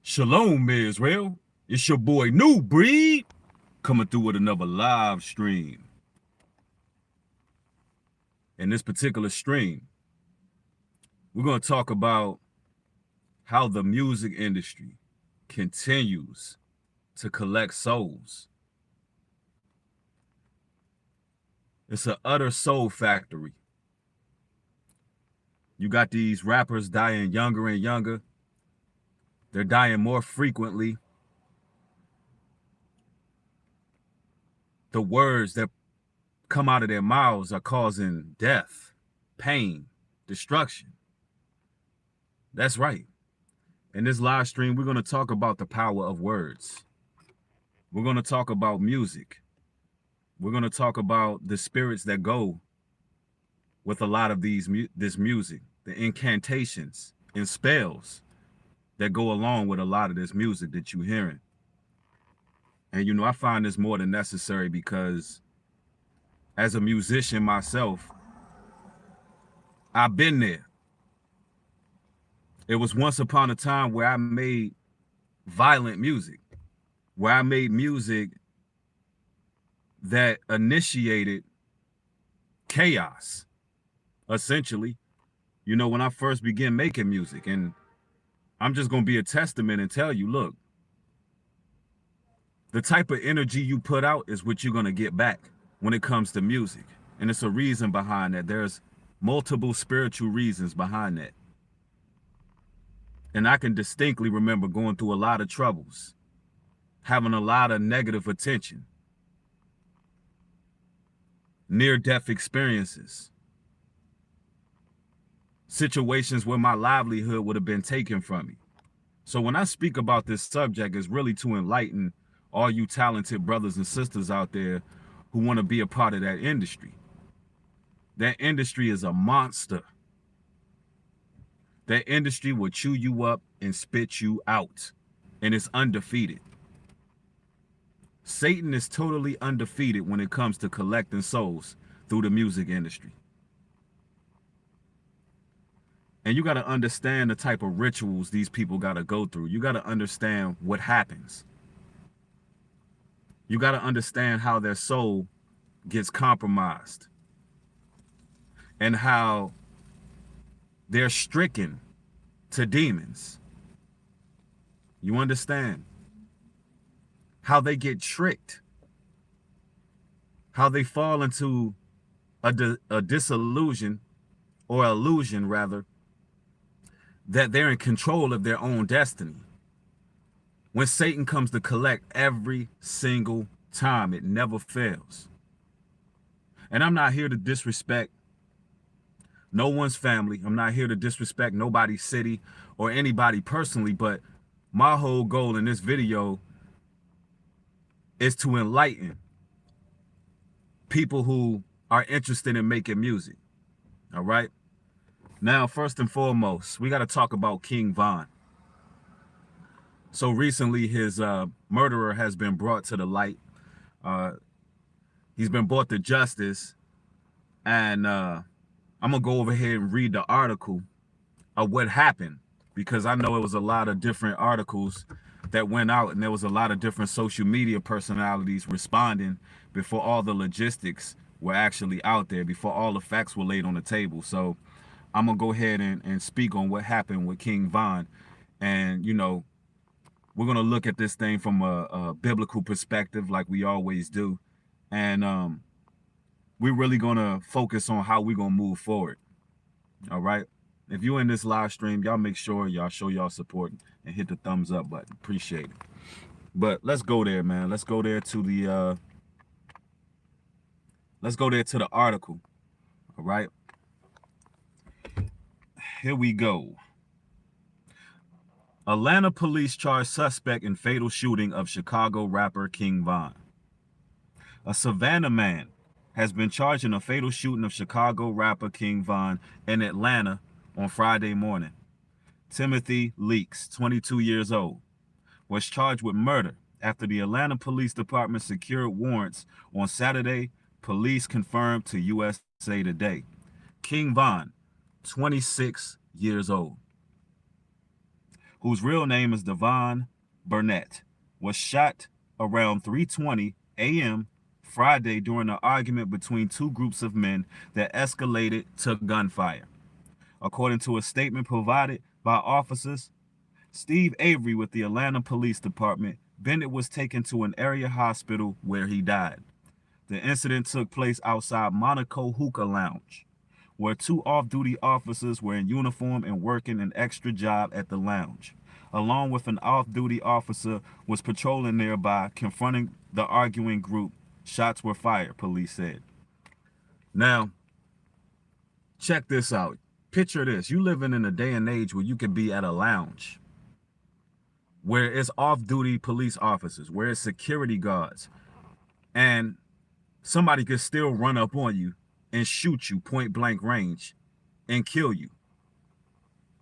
Shalom, Israel. It's your boy New Breed coming through with another live stream. In this particular stream, we're going to talk about how the music industry continues to collect souls. It's an utter soul factory. You got these rappers dying younger and younger. They're dying more frequently. The words that come out of their mouths are causing death, pain, destruction. That's right. In this live stream, we're going to talk about the power of words. We're going to talk about music. We're going to talk about the spirits that go with a lot of this music, the incantations and spells that go along with a lot of this music that you're hearing. And, you know, I find this more than necessary because as a musician myself, I've been there. It was once upon a time where I made violent music, where I made music that initiated chaos, essentially. You know, when I first began making music, and I'm just going to be a testament and tell you, look, the type of energy you put out is what you're going to get back when it comes to music. And it's a reason behind that. There's multiple spiritual reasons behind that. And I can distinctly remember going through a lot of troubles, having a lot of negative attention, near-death experiences, situations where my livelihood would have been taken from me. So when I speak about this subject, it's really to enlighten all you talented brothers and sisters out there who want to be a part of that industry. That industry is a monster. That industry will chew you up and spit you out, and it's undefeated. Satan is totally undefeated when it comes to collecting souls through the music industry. And you got to understand the type of rituals these people got to go through. You got to understand what happens. You got to understand how their soul gets compromised and how they're stricken to demons. You understand how they get tricked, how they fall into a disillusion or illusion rather, that they're in control of their own destiny. When Satan comes to collect every single time, it never fails. And I'm not here to disrespect no one's family. I'm not here to disrespect nobody's city or anybody personally, but my whole goal in this video is to enlighten people who are interested in making music. All right. Now, first and foremost, we got to talk about King Von. So recently, his murderer has been brought to the light. He's been brought to justice. And I'm going to go over here and read the article of what happened, because I know it was a lot of different articles that went out, and there was a lot of different social media personalities responding before all the logistics were actually out there, before all the facts were laid on the table. So I'm going to go ahead and speak on what happened with King Von. And, you know, we're going to look at this thing from a biblical perspective like we always do. And we're really going to focus on how we're going to move forward. All right. If you're in this live stream, y'all make sure y'all show y'all support and hit the thumbs up button. Appreciate it. But let's go there, man. Let's go there to the article. All right. Here we go. Atlanta police charge suspect in fatal shooting of Chicago rapper King Von. A Savannah man has been charged in a fatal shooting of Chicago rapper King Von in Atlanta on Friday morning. Timothy Leaks, 22 years old, was charged with murder after the Atlanta Police Department secured warrants on Saturday, police confirmed to USA Today. King Von, 26 years old. whose real name is Devon Burnett, was shot around 3:20 a.m. Friday during an argument between two groups of men that escalated to gunfire. According to a statement provided by officers Steve Avery with the Atlanta Police Department, Bennett was taken to an area hospital where he died. The incident took place outside Monaco Hookah Lounge, where two off-duty officers were in uniform and working an extra job at the lounge. Along with an off-duty officer was patrolling nearby, confronting the arguing group. Shots were fired, police said. Now, check this out. Picture this. You living in a day and age where you could be at a lounge, where it's off-duty police officers, where it's security guards, and somebody could still run up on you and shoot you point blank range and kill you.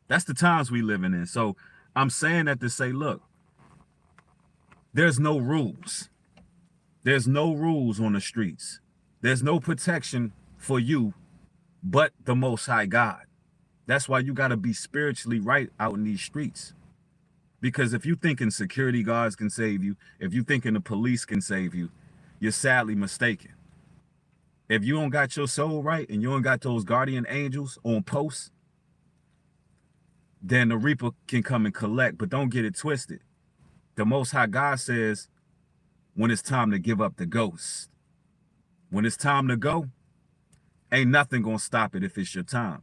That's the times we living in. So I'm saying that to say, look, there's no rules. There's no rules on the streets. There's no protection for you but the Most High God. That's why you got to be spiritually right out in these streets. Because if you thinking security guards can save you, if you thinking the police can save you, you're sadly mistaken. If you don't got your soul right and you don't got those guardian angels on post, then the Reaper can come and collect, but don't get it twisted. The Most High God says when it's time to give up the ghost. When it's time to go, ain't nothing gonna stop it if it's your time.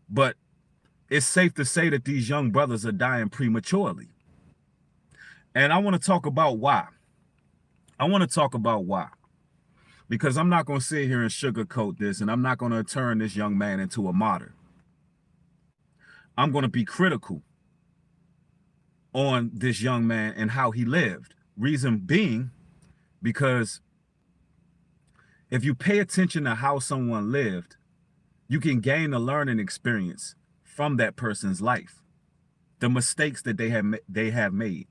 But it's safe to say that these young brothers are dying prematurely. And I want to talk about why. Because I'm not going to sit here and sugarcoat this, and I'm not going to turn this young man into a martyr. I'm going to be critical on this young man and how he lived. Reason being, because if you pay attention to how someone lived, you can gain a learning experience from that person's life, the mistakes that they have made.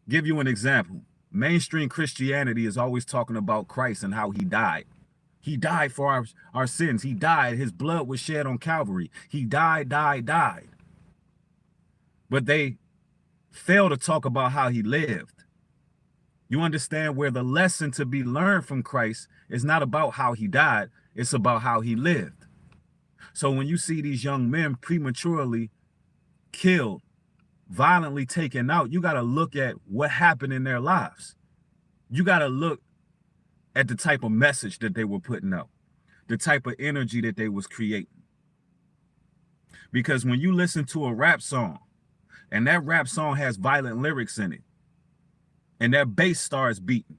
Give you an example. Mainstream Christianity is always talking about Christ and how he died. He died for our sins. He died. His blood was shed on Calvary. He died. But they fail to talk about how he lived. You understand where the lesson to be learned from Christ is not about how he died. It's about how he lived. So when you see these young men prematurely killed, violently taken out, you got to look at what happened in their lives. You got to look at the type of message that they were putting out, the type of energy that they was creating. Because when you listen to a rap song, and that rap song has violent lyrics in it, and that bass starts beating,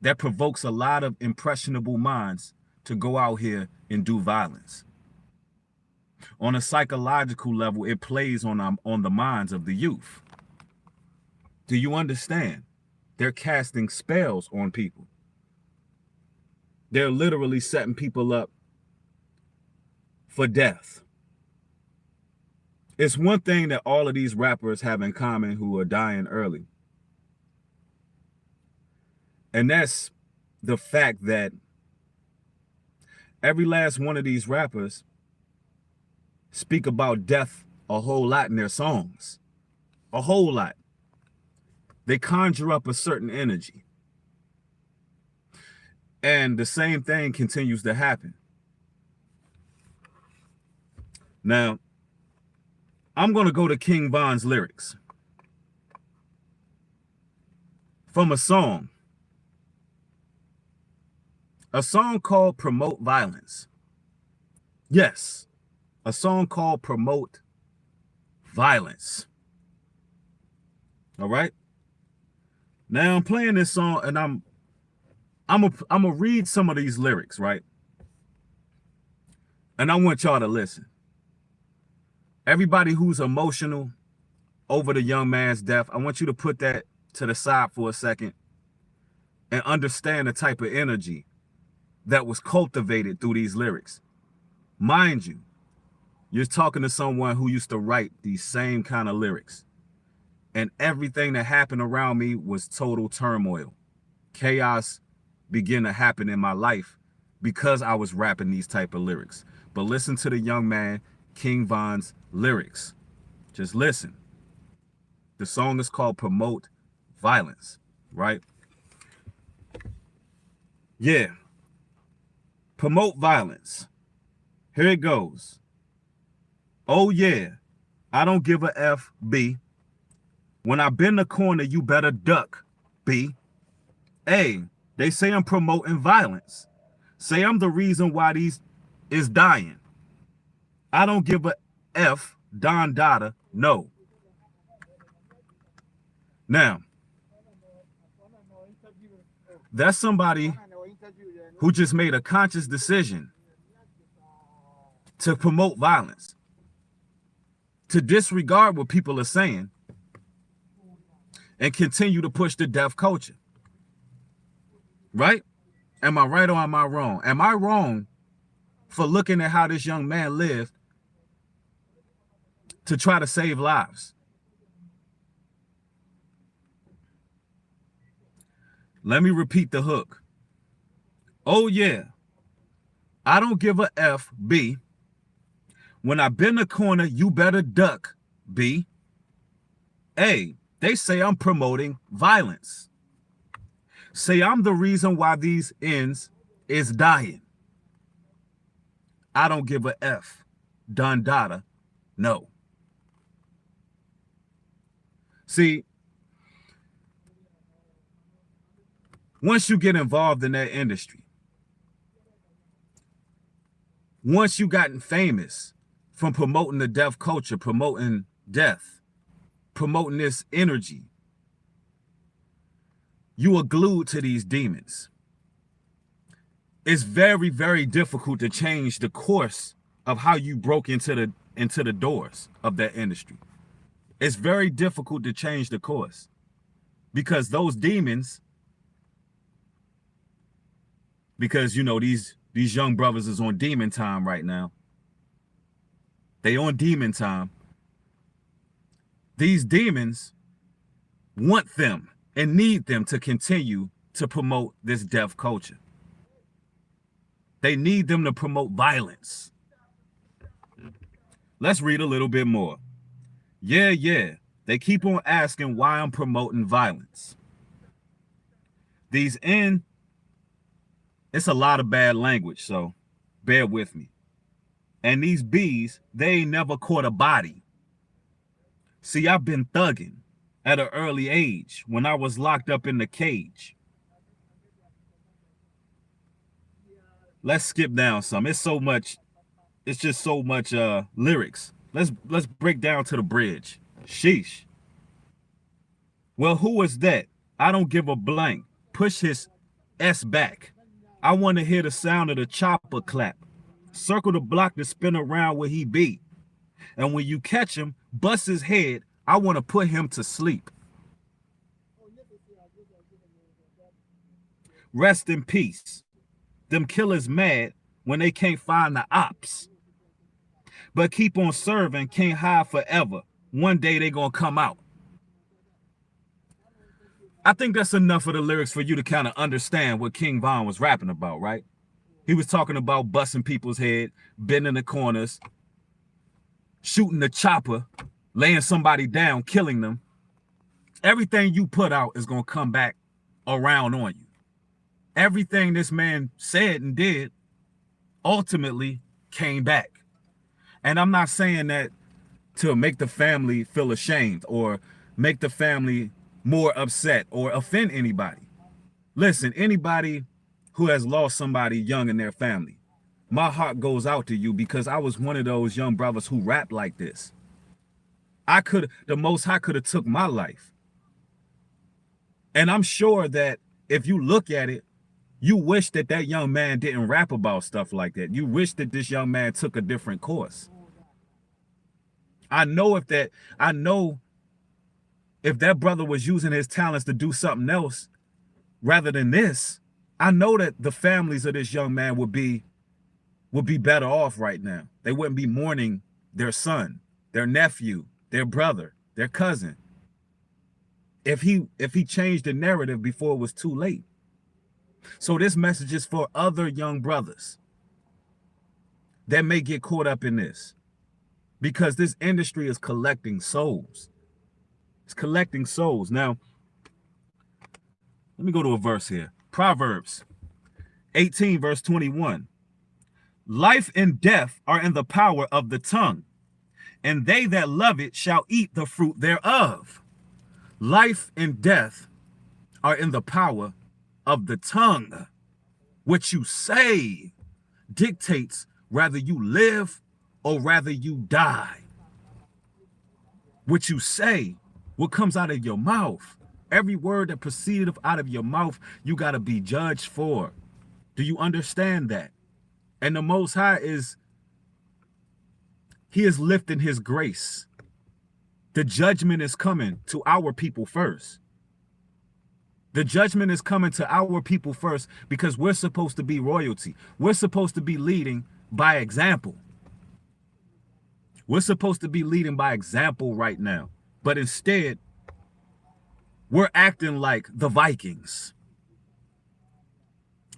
that provokes a lot of impressionable minds to go out here and do violence. On a psychological level, it plays on the minds of the youth. Do you understand? They're casting spells on people. They're literally setting people up for death. It's one thing that all of these rappers have in common who are dying early. And that's the fact that every last one of these rappers speak about death a whole lot in their songs. A whole lot. They conjure up a certain energy. And the same thing continues to happen. Now, I'm going to go to King Von's lyrics from a song called Promote Violence. Yes, a song called Promote Violence. All right. Now I'm playing this song, and I'm gonna read some of these lyrics, right? And I want y'all to listen. Everybody who's emotional over the young man's death, I want you to put that to the side for a second and understand the type of energy that was cultivated through these lyrics. Mind you, you're talking to someone who used to write these same kind of lyrics. And everything that happened around me was total turmoil. Chaos began to happen in my life because I was rapping these type of lyrics. But listen to the young man King Von's lyrics. Just listen. The song is called Promote Violence, right? Yeah. Promote violence. Here it goes. Oh yeah, I don't give a F, B. When I bend the corner, you better duck, B. A, they say I'm promoting violence. Say I'm the reason why these is dying. I don't give a F, Don Dada, no. Now, that's somebody who just made a conscious decision to promote violence, to disregard what people are saying, and continue to push the death culture. Right? Am I right or am I wrong? Am I wrong for looking at how this young man lived to try to save lives? Let me repeat the hook. Oh yeah, I don't give a F, B. When I bend the corner, you better duck, B. A, they say I'm promoting violence. Say I'm the reason why these ends is dying. I don't give a F, Don Dada, no. See, once you get involved in that industry, once you gotten famous from promoting the death culture, promoting death, promoting this energy, you are glued to these demons. It's very, very difficult to change the course of how you broke into the doors of that industry. It's very difficult to change the course because those demons, because you know these young brothers is on demon time right now. They on demon time. These demons want them and need them to continue to promote this death culture. They need them to promote violence. Let's read a little bit more. Yeah. They keep on asking why I'm promoting violence. These it's a lot of bad language, so bear with me. And these B's, they ain't never caught a body. See, I've been thugging at an early age when I was locked up in the cage. Let's skip down some. It's just so much lyrics. Let's break down to the bridge. Sheesh. Well, who is that? I don't give a blank. Push his S back. I want to hear the sound of the chopper clap. Circle the block to spin around where he be. And when you catch him, bust his head. I want to put him to sleep. Rest in peace. Them killers mad when they can't find the ops. But keep on serving, can't hide forever. One day they gonna come out. I think that's enough of the lyrics for you to kind of understand what King Von was rapping about, right? He was talking about busting people's head, bending the corners, shooting the chopper, laying somebody down, killing them. Everything you put out is gonna come back around on you. Everything this man said and did ultimately came back. And I'm not saying that to make the family feel ashamed or make the family more upset or offend anybody. Listen, anybody who has lost somebody young in their family, my heart goes out to you because I was one of those young brothers who rapped like this. The Most High could have took my life. And I'm sure that if you look at it, you wish that that young man didn't rap about stuff like that. You wish that this young man took a different course. I know if that brother was using his talents to do something else rather than this, I know that the families of this young man would be better off right now. They wouldn't be mourning their son, their nephew, their brother, their cousin. If he changed the narrative before it was too late. So this message is for other young brothers that may get caught up in this. because this industry is collecting souls. It's collecting souls. Now, let me go to a verse here. Proverbs 18, verse 21. Life and death are in the power of the tongue, and they that love it shall eat the fruit thereof. Life and death are in the power of the tongue. What you say dictates whether you live or whether you die. What you say, what comes out of your mouth, every word that proceedeth out of your mouth, you got to be judged for. Do you understand that? And the Most High he is lifting his grace. The judgment is coming to our people first. The judgment is coming to our people first because we're supposed to be royalty. We're supposed to be leading by example. We're supposed to be leading by example right now. But instead, we're acting like the Vikings.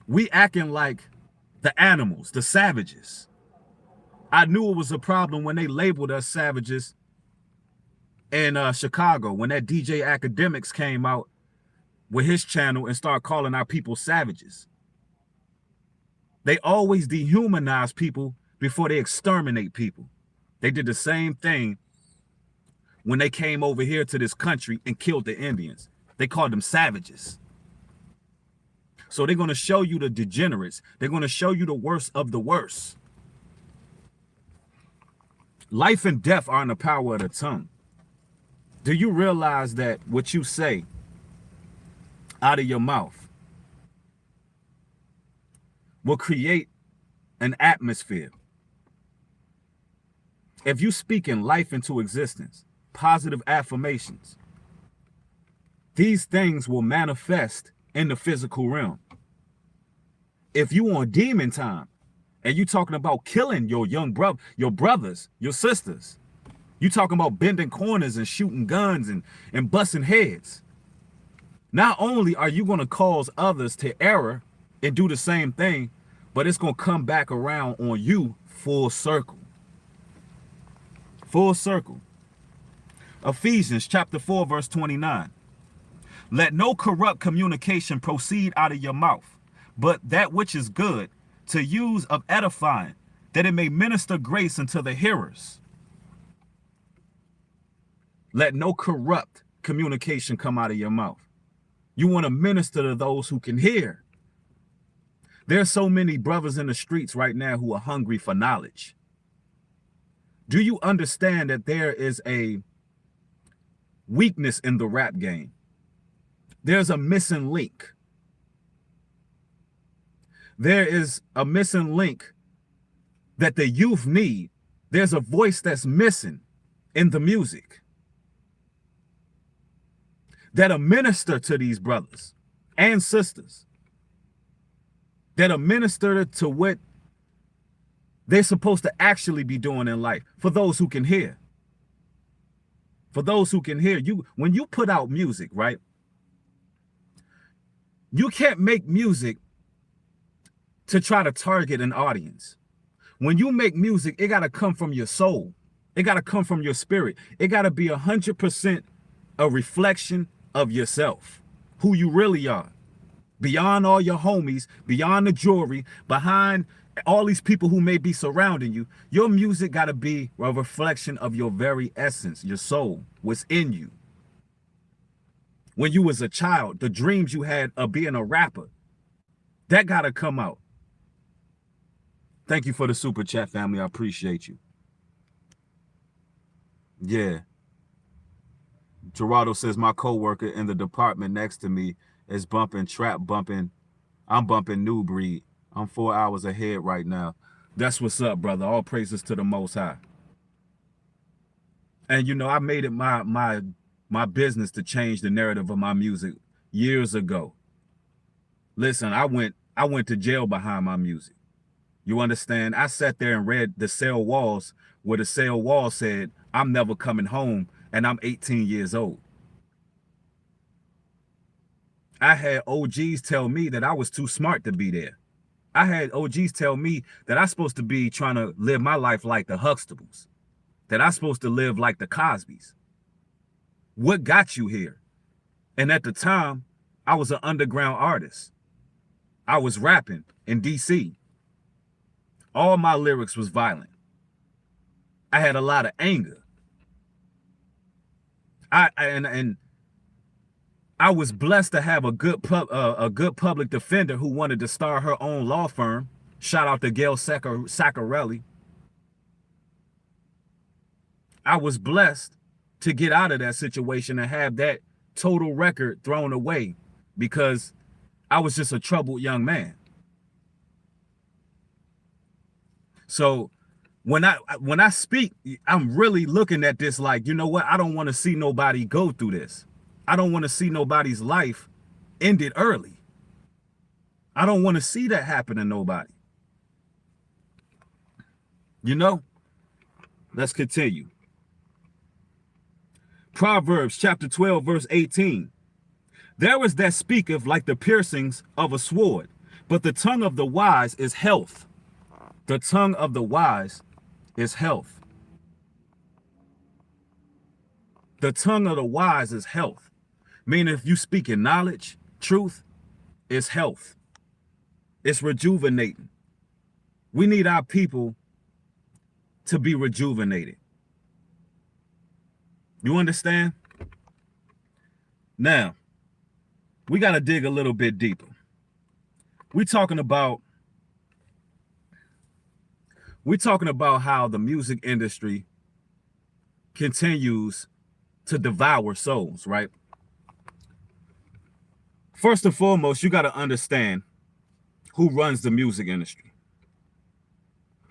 We acting like the animals, the savages. I knew it was a problem when they labeled us savages in Chicago, when that DJ Academics came out with his channel and started calling our people savages. They always dehumanize people before they exterminate people. They did the same thing when they came over here to this country and killed the Indians. They called them savages. So they're going to show you the degenerates. They're going to show you the worst of the worst. Life and death are in the power of the tongue. Do you realize that what you say out of your mouth will create an atmosphere? If you speak in life into existence, positive affirmations, these things will manifest in the physical realm. If you on demon time and you talking about killing your young brother, your brothers, your sisters, you talking about bending corners and shooting guns and busting heads. Not only are you going to cause others to error and do the same thing, but it's going to come back around on you full circle. Full circle. Ephesians chapter 4, verse 29. Let no corrupt communication proceed out of your mouth, but that which is good, to use of edifying, that it may minister grace unto the hearers. Let no corrupt communication come out of your mouth. You want to minister to those who can hear. There's so many brothers in the streets right now who are hungry for knowledge. Do you understand that there is a weakness in the rap game? There's a missing link. There is a missing link that the youth need. There's a voice that's missing in the music that'll minister to these brothers and sisters, that'll minister to what they're supposed to actually be doing in life, for those who can hear. For those who can hear. When you put out music, right? You can't make music to try to target an audience. When you make music, it got to come from your soul. It got to come from your spirit. It got to be 100% a reflection of yourself, who you really are. Beyond all your homies, beyond the jewelry, behind all these people who may be surrounding you, your music got to be a reflection of your very essence, your soul, what's in you. When you was a child, the dreams you had of being a rapper, that got to come out. Thank you for the super chat, family. I appreciate you. Yeah. Gerardo says my coworker in the department next to me is bumping trap bumping. I'm bumping New Breed. I'm 4 hours ahead right now. That's what's up, brother. All praises to the Most High. And you know, I made it my business to change the narrative of my music years ago. Listen, I went to jail behind my music. You understand? I sat there and read the cell walls where the cell wall said, I'm never coming home, and I'm 18 years old. I had OGs tell me that I was too smart to be there. I had OGs tell me that I'm supposed to be trying to live my life like the Huxtables. that I'm supposed to live like the Cosbys. What got you here? And at the time, I was an underground artist. I was rapping in DC. All my lyrics was violent. I had a lot of anger. And I was blessed to have a good public defender who wanted to start her own law firm. Shout out to Gail Saccarelli. I was blessed to get out of that situation and have that total record thrown away because I was just a troubled young man. So when I speak, I'm really looking at this like, you know what? I don't want to see nobody go through this. I don't want to see nobody's life ended early. I don't want to see that happen to nobody. You know? Let's continue. Proverbs chapter 12, verse 18. There is that speaketh like the piercings of a sword, but the tongue of the wise is health. The tongue of the wise is health. The tongue of the wise is health. Meaning if you speak in knowledge, truth, it's health. It's rejuvenating. We need our people to be rejuvenated. You understand? Now, we got to dig a little bit deeper. We're talking about how the music industry continues to devour souls, right? First and foremost, you got to understand who runs the music industry.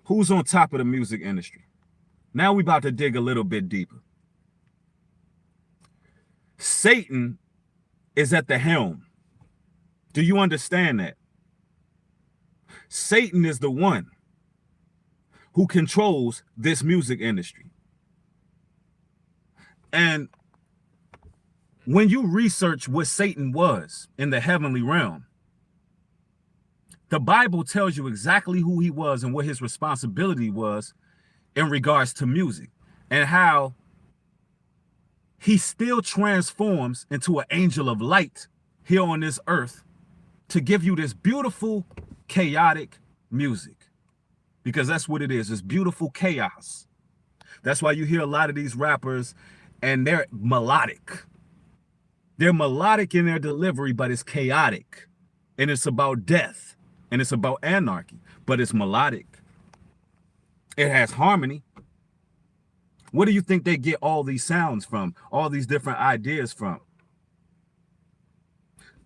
Who's on top of the music industry? Now we're about to dig a little bit deeper. Satan is at the helm. Do you understand that? Satan is the one who controls this music industry. And when you research what Satan was in the heavenly realm, the Bible tells you exactly who he was and what his responsibility was in regards to music, and how he still transforms into an angel of light here on this earth to give you this beautiful, chaotic music. Because that's what it is. It's beautiful chaos. That's why you hear a lot of these rappers and they're melodic. They're melodic in their delivery, but it's chaotic. And it's about death. And it's about anarchy. But it's melodic. It has harmony. Where do you think they get all these sounds from? All these different ideas from?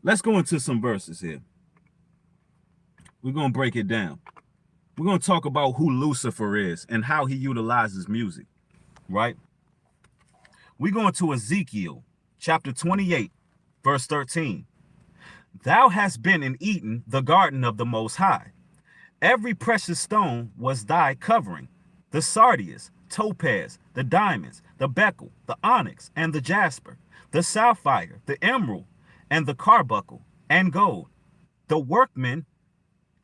Let's go into some verses here. We're going to break it down. We're going to talk about who Lucifer is and how he utilizes music, right? We're going to Ezekiel chapter 28, verse 13. Thou hast been in Eden, the garden of the Most High. Every precious stone was thy covering, the sardius, topaz, the diamonds, the beryl, the onyx, and the jasper, the sapphire, the emerald, and the carbuncle, and gold. The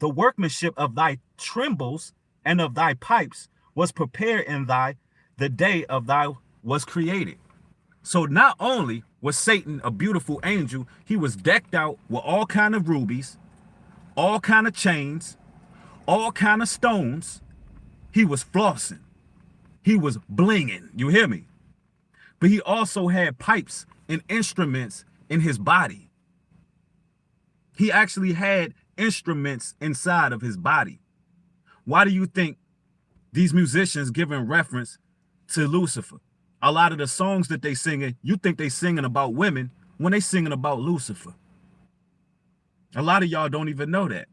workmanship of thy timbrels and of thy pipes was prepared in the day of thy was created. So not only was Satan a beautiful angel, he was decked out with all kind of rubies, all kind of chains, all kind of stones. He was flossing. He was blinging. You hear me? But he also had pipes and instruments in his body. He actually had instruments inside of his body. Why do you think these musicians giving reference to Lucifer? A lot of the songs that they singing, you think they singing about women when they singing about Lucifer. A lot of y'all don't even know that.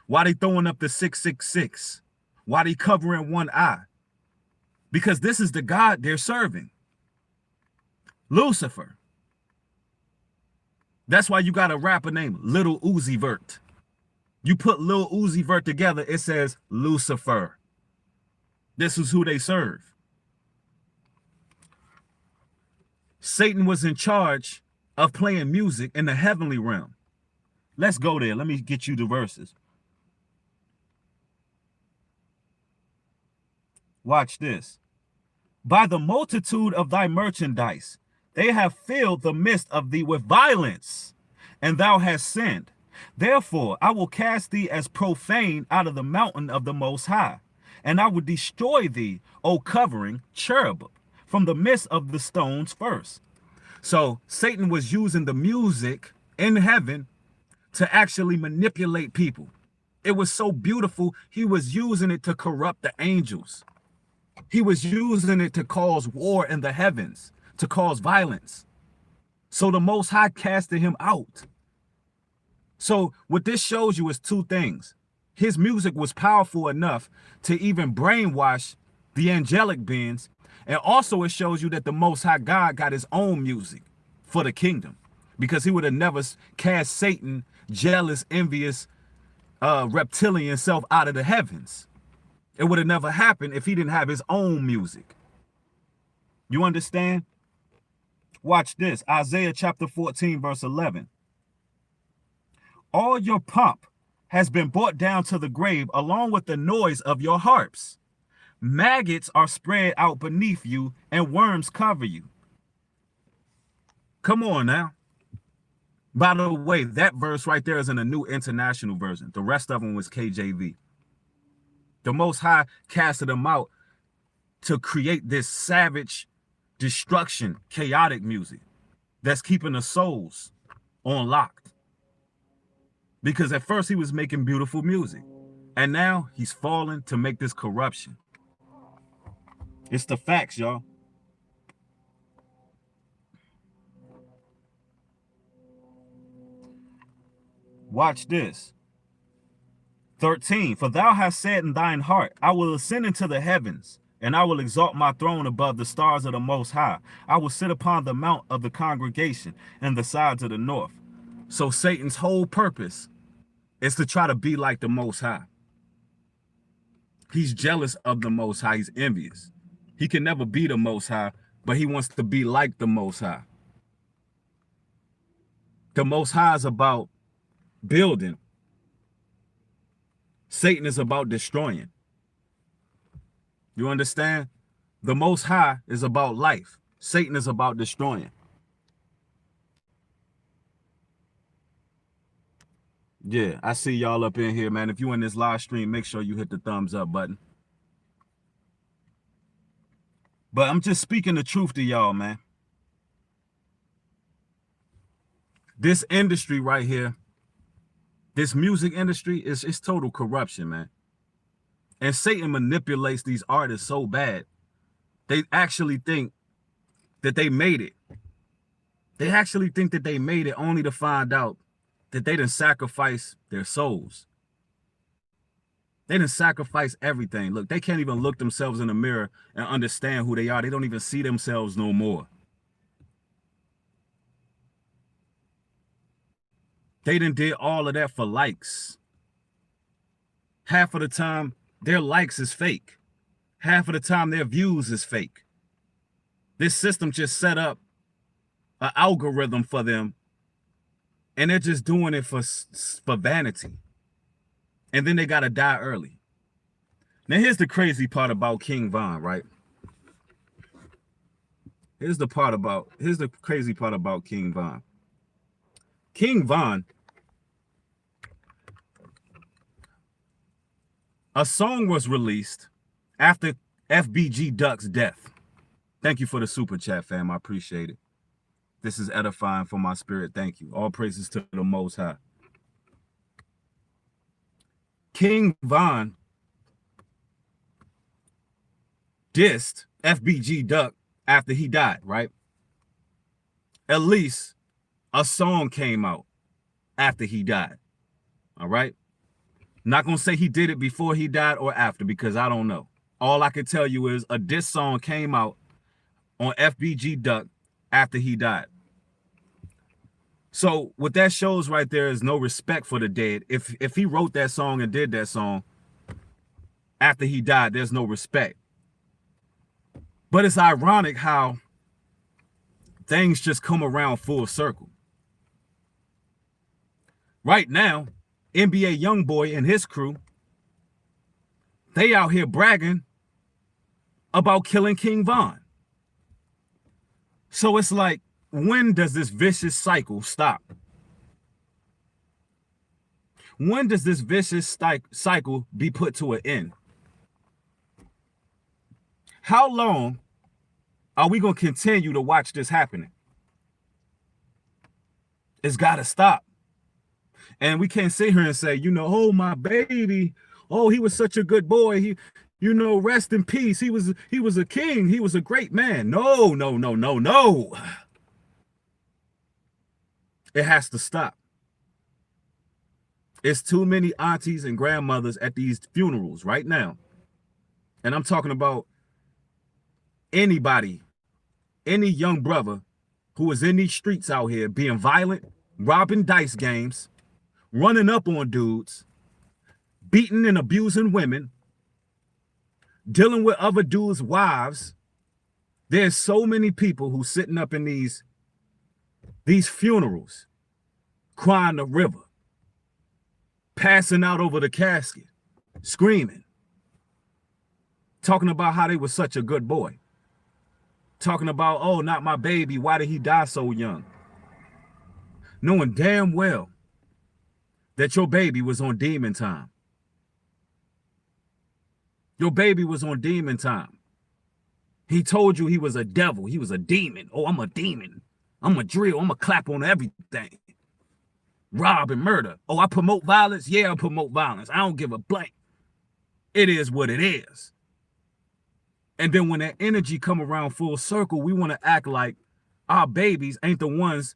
Why they throwing up the 666? Why they covering one eye? Because this is the God they're serving. Lucifer. That's why you got a rapper named Little Uzi Vert. You put Lil Uzi Vert together, it says Lucifer. This is who they serve. Satan was in charge of playing music in the heavenly realm. Let's go there. Let me get you the verses. Watch this. By the multitude of thy merchandise, they have filled the midst of thee with violence, and thou hast sinned. Therefore, I will cast thee as profane out of the mountain of the Most High, and I will destroy thee, O covering cherub, from the midst of the stones first. So Satan was using the music in heaven to actually manipulate people. It was so beautiful, he was using it to corrupt the angels. He was using it to cause war in the heavens, to cause violence. So the Most High casted him out. So what this shows you is two things. His music was powerful enough to even brainwash the angelic beings. And also it shows you that the Most High God got his own music for the kingdom, because he would have never cast Satan, jealous, envious, reptilian self out of the heavens. It would have never happened if he didn't have his own music. You understand? Watch this. Isaiah chapter 14, verse 11. All your pomp has been brought down to the grave, along with the noise of your harps. Maggots are spread out beneath you, and worms cover you. Come on now. By the way, that verse right there is in a New International Version. The rest of them was KJV. The Most High casted them out to create this savage destruction, chaotic music that's keeping the souls on locked. Because at first he was making beautiful music, and now he's fallen to make this corruption. It's the facts, y'all. Watch this. 13. For thou hast said in thine heart, I will ascend into the heavens, and I will exalt my throne above the stars of the Most High. I will sit upon the mount of the congregation and the sides of the north. So Satan's whole purpose is to try to be like the Most High. He's jealous of the Most High. He's envious. He can never be the Most High, but he wants to be like the Most High. The Most High is about building. Satan is about destroying. You understand? The Most High is about life. Satan is about destroying. Yeah, I see y'all up in here, man. If you in this live stream, make sure you hit the thumbs up button. But I'm just speaking the truth to y'all, man. This industry right here, this music industry, it's total corruption, man. And Satan manipulates these artists so bad. They actually think that they made it. They actually think that they made it, only to find out that they didn't sacrifice their souls. They didn't sacrifice everything. Look, they can't even look themselves in the mirror and understand who they are. They don't even see themselves no more. They done did all of that for likes. Half of the time, their likes is fake. Half of the time, their views is fake. This system just set up an algorithm for them, and they're just doing it for vanity. And then they got to die early. Now, here's the crazy part about King Von, right? Here's the crazy part about King Von. King Von, a song was released after FBG Duck's death. Thank you for the super chat, fam. I appreciate it. This is edifying for my spirit. Thank you. All praises to the Most High. King Von dissed FBG Duck after he died, right? At least a song came out after he died. All right? Not going to say he did it before he died or after, because I don't know. All I can tell you is a diss song came out on FBG Duck after he died. So what that shows right there is no respect for the dead. If he wrote that song and did that song after he died, there's no respect. But it's ironic how things just come around full circle. Right now, NBA Youngboy and his crew, they out here bragging about killing King Von. So it's like, when does this vicious cycle stop? When does this vicious cycle be put to an end? How long are we going to continue to watch this happening? It's got to stop. And we can't sit here and say, you know, oh, my baby, oh, he was such a good boy. He, you know, rest in peace. He was a king. He was a great man. No, no, no, no, no. It has to stop. It's too many aunties and grandmothers at these funerals right now. And I'm talking about anybody, any young brother who is in these streets out here being violent, robbing dice games, running up on dudes, beating and abusing women, dealing with other dudes' wives. There's so many people who sitting up in these funerals, crying the river, passing out over the casket, screaming, talking about how they were such a good boy, talking about, oh, not my baby, why did he die so young? Knowing damn well that your baby was on demon time. Your baby was on demon time. He told you he was a devil. He was a demon. Oh, I'm a demon. I'm a drill. I'm a clap on everything. Rob and murder. Oh, I promote violence? Yeah, I promote violence. I don't give a blank. It is what it is. And then when that energy come around full circle, we want to act like our babies ain't the ones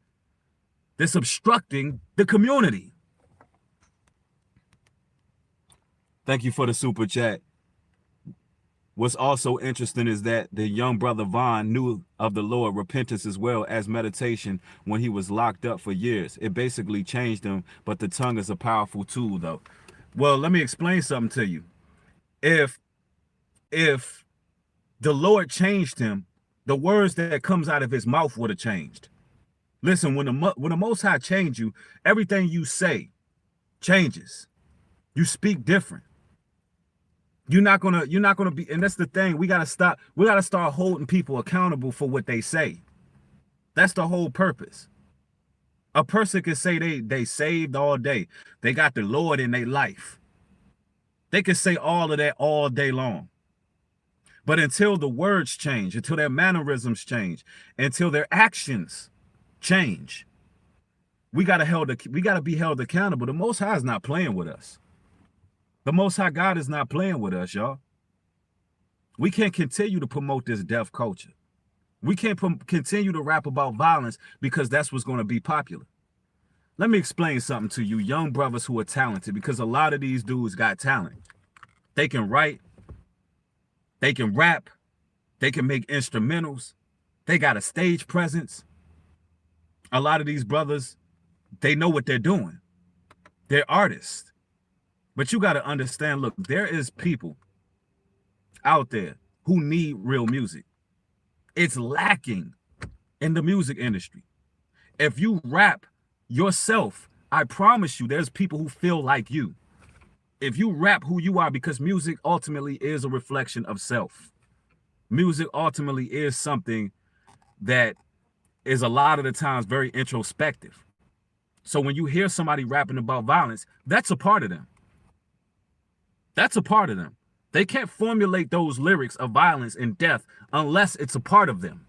that's obstructing the community. Thank you for the super chat. What's also interesting is that the young brother Von knew of the Lord, repentance as well as meditation when he was locked up for years. It basically changed him, but the tongue is a powerful tool, though. Well, let me explain something to you. If the Lord changed him, the words that comes out of his mouth would have changed. Listen, when the Most High changed you, everything you say changes. You speak different. You're not gonna be, and that's the thing. We gotta start holding people accountable for what they say. That's the whole purpose. A person can say they saved all day. They got the Lord in their life. They can say all of that all day long. But until the words change, until their mannerisms change, until their actions change, we gotta be held accountable. The Most High is not playing with us. The Most High God is not playing with us, y'all. We can't continue to promote this death culture. We can't continue to rap about violence because that's what's going to be popular. Let me explain something to you young brothers who are talented, because a lot of these dudes got talent. They can write, they can rap, they can make instrumentals, they got a stage presence. A lot of these brothers, they know what they're doing. They're artists. But you got to understand, look, there is people out there who need real music. It's lacking in the music industry. If you rap yourself, I promise you there's people who feel like you. If you rap who you are, because music ultimately is a reflection of self. Music ultimately is something that is a lot of the times very introspective. So when you hear somebody rapping about violence, that's a part of them. That's a part of them. They can't formulate those lyrics of violence and death unless it's a part of them.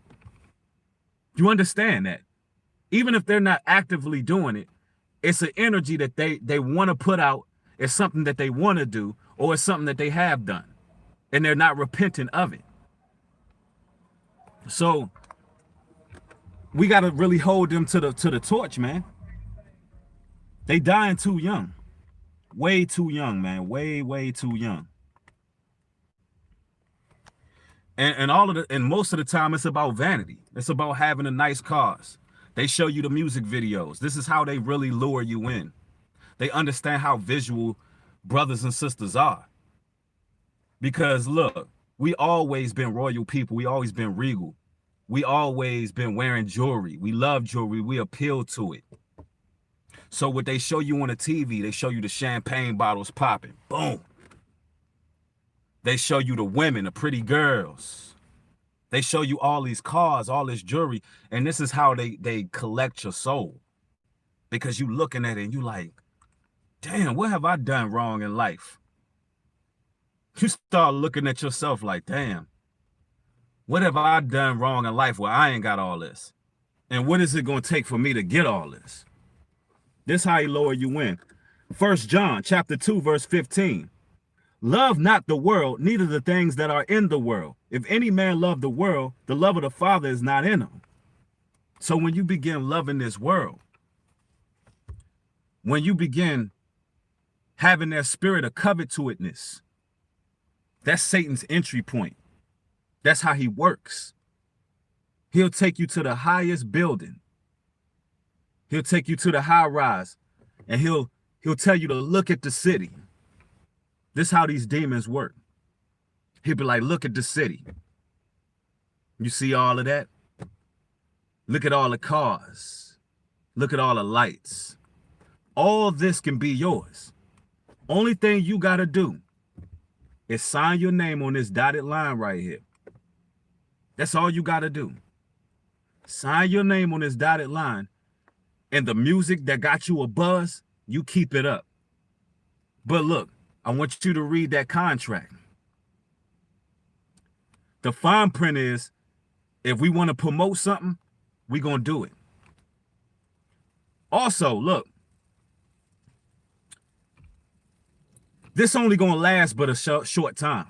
You understand that? Even if they're not actively doing it, it's an energy that they want to put out. It's something that they want to do, or it's something that they have done, and they're not repentant of it. So we got to really hold them to the torch, man. They dying too young. Way too young, man. Way too young. And most of the time it's about vanity. It's about having the nice cars. They show you the music videos. This is how they really lure you in. They understand how visual brothers and sisters are. Because look, we always been royal people. We always been regal. We always been wearing jewelry. We love jewelry. We appeal to it. So what they show you on the TV, they show you the champagne bottles popping. Boom. They show you the women, the pretty girls. They show you all these cars, all this jewelry, and this is how they collect your soul. Because you looking at it and you like, damn, what have I done wrong in life? You start looking at yourself like, damn, what have I done wrong in life where I ain't got all this? And what is it going to take for me to get all this? This how he lower you in. 1 John chapter 2, verse 15. Love not the world, neither the things that are in the world. If any man love the world, the love of the Father is not in him. So when you begin loving this world, when you begin having that spirit of covetousness, that's Satan's entry point. That's how he works. He'll take you to the highest building. He'll take you to the high rise, and he'll tell you to look at the city. This is how these demons work. He'll be like, look at the city. You see all of that? Look at all the cars. Look at all the lights. All this can be yours. Only thing you got to do is sign your name on this dotted line right here. That's all you got to do. Sign your name on this dotted line, and the music that got you a buzz, you keep it up. But look, I want you to read that contract. The fine print is, if we want to promote something, we're going to do it. Also, look, this only going to last but a short time.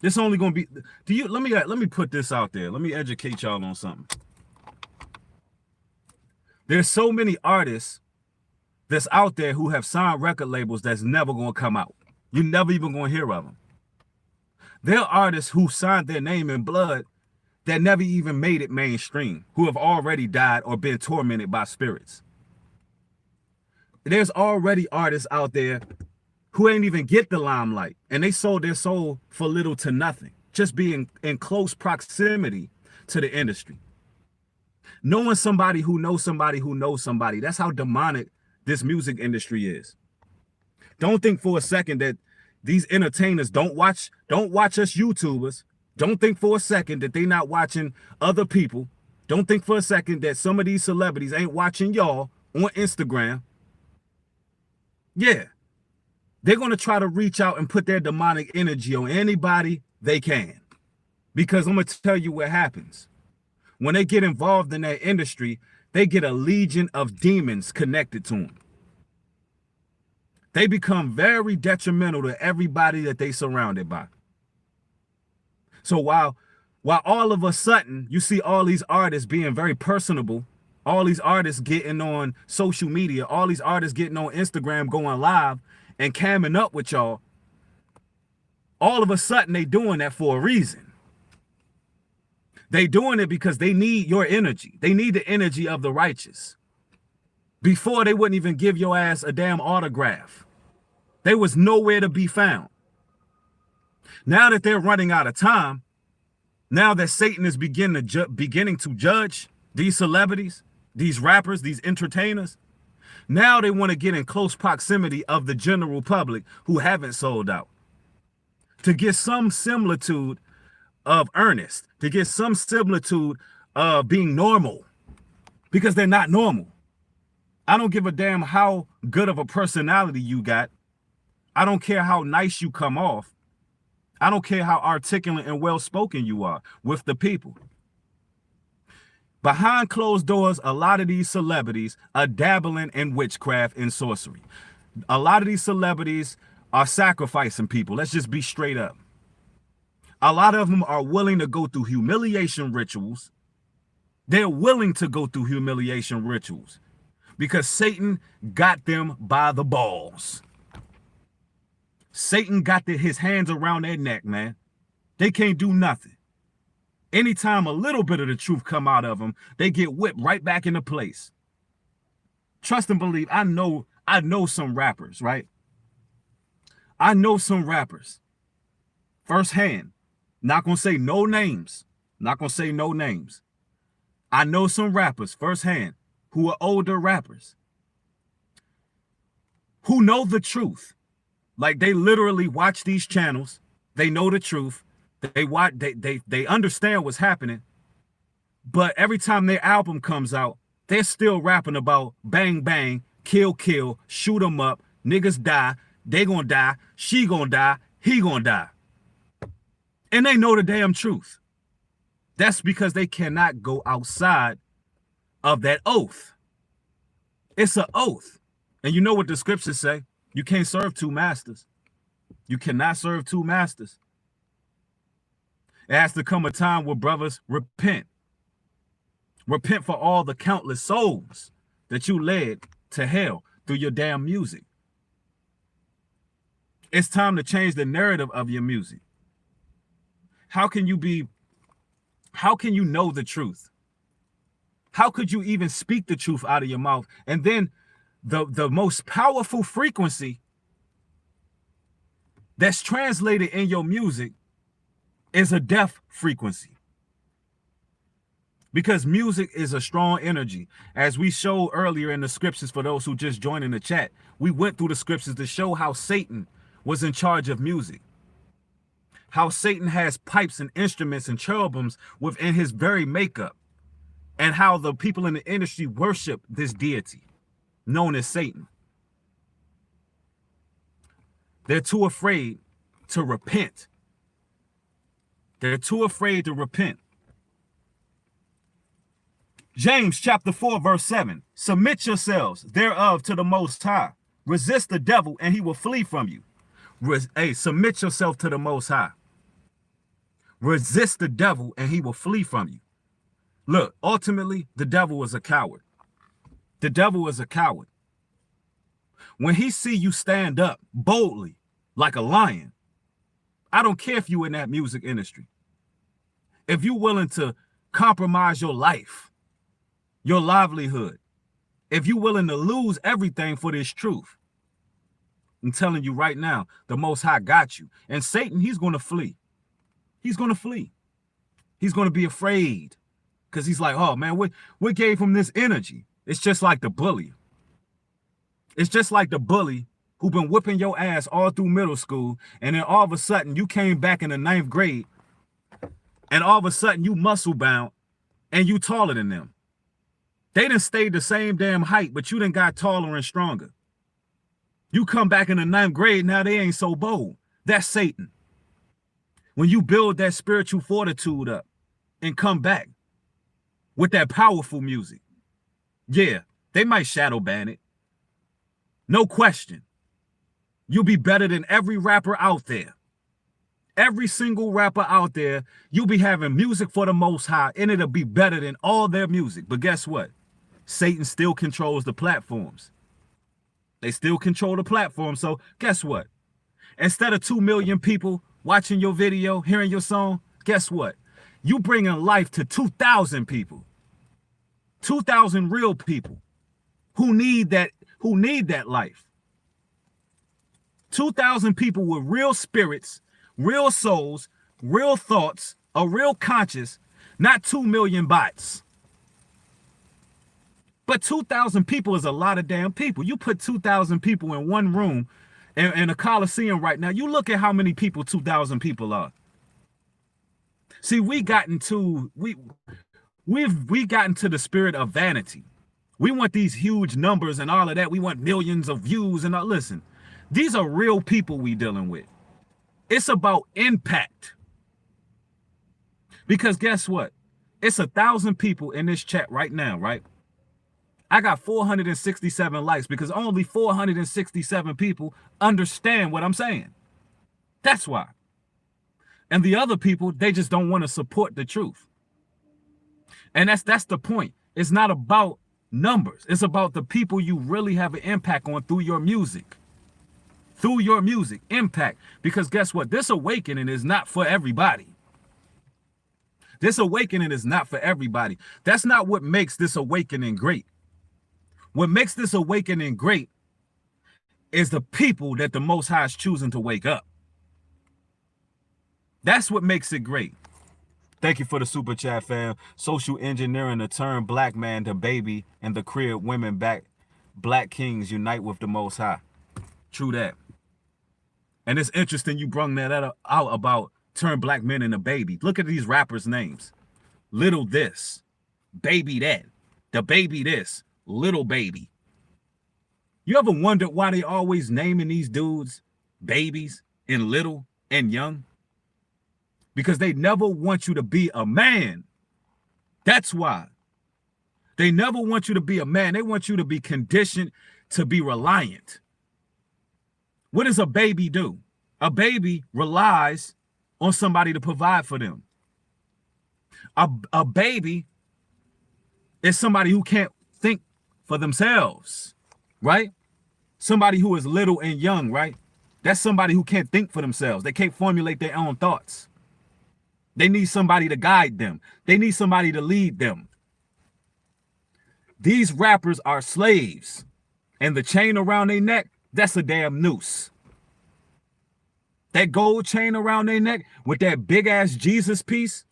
This only going to be, let me put this out there. Let me educate y'all on something. There's so many artists that's out there who have signed record labels that's never going to come out. You're never even going to hear of them. There are artists who signed their name in blood that never even made it mainstream, who have already died or been tormented by spirits. There's already artists out there who ain't even get the limelight, and they sold their soul for little to nothing, just being in close proximity to the industry. Knowing somebody who knows somebody who knows somebody, that's how demonic this music industry is. Don't think for a second that these entertainers don't watch us YouTubers. Don't think for a second that they not watching other people. Don't think for a second that some of these celebrities ain't watching y'all on Instagram. Yeah, they're going to try to reach out and put their demonic energy on anybody they can. Because I'm going to tell you what happens. When they get involved in that industry, they get a legion of demons connected to them. They become very detrimental to everybody that they surrounded by. So while all of a sudden you see all these artists being very personable, all these artists getting on social media, all these artists getting on Instagram, going live and camming up with y'all, all of a sudden they doing that for a reason. They doing it because they need your energy. They need the energy of the righteous. Before, they wouldn't even give your ass a damn autograph. They was nowhere to be found. Now that they're running out of time, now that Satan is beginning to judge these celebrities, these rappers, these entertainers, now they want to get in close proximity of the general public who haven't sold out, to get some similitude of earnest, to get some similitude of being normal, because they're not normal. I don't give a damn how good of a personality you got. I don't care how nice you come off. I don't care how articulate and well-spoken you are with the people. Behind closed doors, a lot of these celebrities are dabbling in witchcraft and sorcery. A lot of these celebrities are sacrificing people. Let's just be straight up. A lot of them are willing to go through humiliation rituals. They're willing to go through humiliation rituals because Satan got them by the balls. Satan got his hands around their neck, man. They can't do nothing. Anytime a little bit of the truth come out of them, they get whipped right back into place. Trust and believe, I know some rappers, right? I know some rappers firsthand. Not gonna say no names. Not gonna say no names. I know some rappers firsthand who are older rappers who know the truth. Like they literally watch these channels. They know the truth. They watch. They understand what's happening. But every time their album comes out, they're still rapping about bang bang, kill kill, shoot 'em up, niggas die, they gonna die, she gonna die, he gonna die. And they know the damn truth. That's because they cannot go outside of that oath. It's an oath. And you know what the scriptures say? You can't serve two masters. You cannot serve two masters. It has to come a time where brothers repent. Repent for all the countless souls that you led to hell through your damn music. It's time to change the narrative of your music. How can you know the truth? How could you even speak the truth out of your mouth? And then the most powerful frequency that's translated in your music is a death frequency. Because music is a strong energy. As we showed earlier in the scriptures, for those who just joined in the chat, we went through the scriptures to show how Satan was in charge of music. How Satan has pipes and instruments and cherubims within his very makeup. And how the people in the industry worship this deity, known as Satan. They're too afraid to repent. They're too afraid to repent. James chapter 4, verse 7. Submit yourselves thereof to the Most High. Resist the devil and he will flee from you. Submit yourself to the Most High. Resist the devil and he will flee from you. Look, ultimately, the devil is a coward. The devil is a coward. When he see you stand up boldly like a lion, I don't care if you in that music industry. If you're willing to compromise your life, your livelihood, if you're willing to lose everything for this truth, I'm telling you right now, the Most High got you. And Satan, he's going to flee. He's going to flee. He's going to be afraid because he's like, oh man, what gave him this energy? It's just like the bully. It's just like the bully who been whipping your ass all through middle school. And then all of a sudden you came back in the 9th grade and all of a sudden you muscle bound and you taller than them. They done stayed the same damn height, but you done got taller and stronger. You come back in the 9th grade, now they ain't so bold. That's Satan. When you build that spiritual fortitude up and come back with that powerful music, yeah, they might shadow ban it. No question. You'll be better than every rapper out there. Every single rapper out there, you'll be having music for the Most High, and it'll be better than all their music. But guess what? Satan still controls the platforms. They still control the platform. So guess what? Instead of 2 million people watching your video, hearing your song, guess what? You bringing life to 2,000 people. 2,000 real people who need that life. 2,000 people with real spirits, real souls, real thoughts, a real conscience, not 2 million bots. But 2,000 people is a lot of damn people. You put 2,000 people in one room in a Coliseum right now, you look at how many people 2,000 people are. See, we've gotten to the spirit of vanity. We want these huge numbers and all of that. We want millions of views and all. Listen, these are real people we dealing with. It's about impact. Because guess what? It's 1,000 people in this chat right now, right? I got 467 likes because only 467 people understand what I'm saying. That's why. And the other people, they just don't want to support the truth. And that's the point. It's not about numbers. It's about the people you really have an impact on through your music. Through your music, impact. Because guess what? This awakening is not for everybody. This awakening is not for everybody. That's not what makes this awakening great. What makes this awakening great is the people that the Most High is choosing to wake up. That's what makes it great. Thank you for the super chat, fam. Social engineering to turn black man to baby and the crib women back. Black kings unite with the Most High. True that. And it's interesting you brung that out about turn black men into babies. Look at these rappers' names. Little this, baby that, the baby this, little baby. You ever wondered why they always naming these dudes babies and little and young? Because they never want you to be a man. That's why. They never want you to be a man. They want you to be conditioned to be reliant. What does a baby do? A baby relies on somebody to provide for them. A baby is somebody who can't think for themselves, right? Somebody who is little and young, right? That's somebody who can't think for themselves. They can't formulate their own thoughts. They need somebody to guide them. They need somebody to lead them. These rappers are slaves, and the chain around their neck, that's a damn noose. That gold chain around their neck with that big ass Jesus piece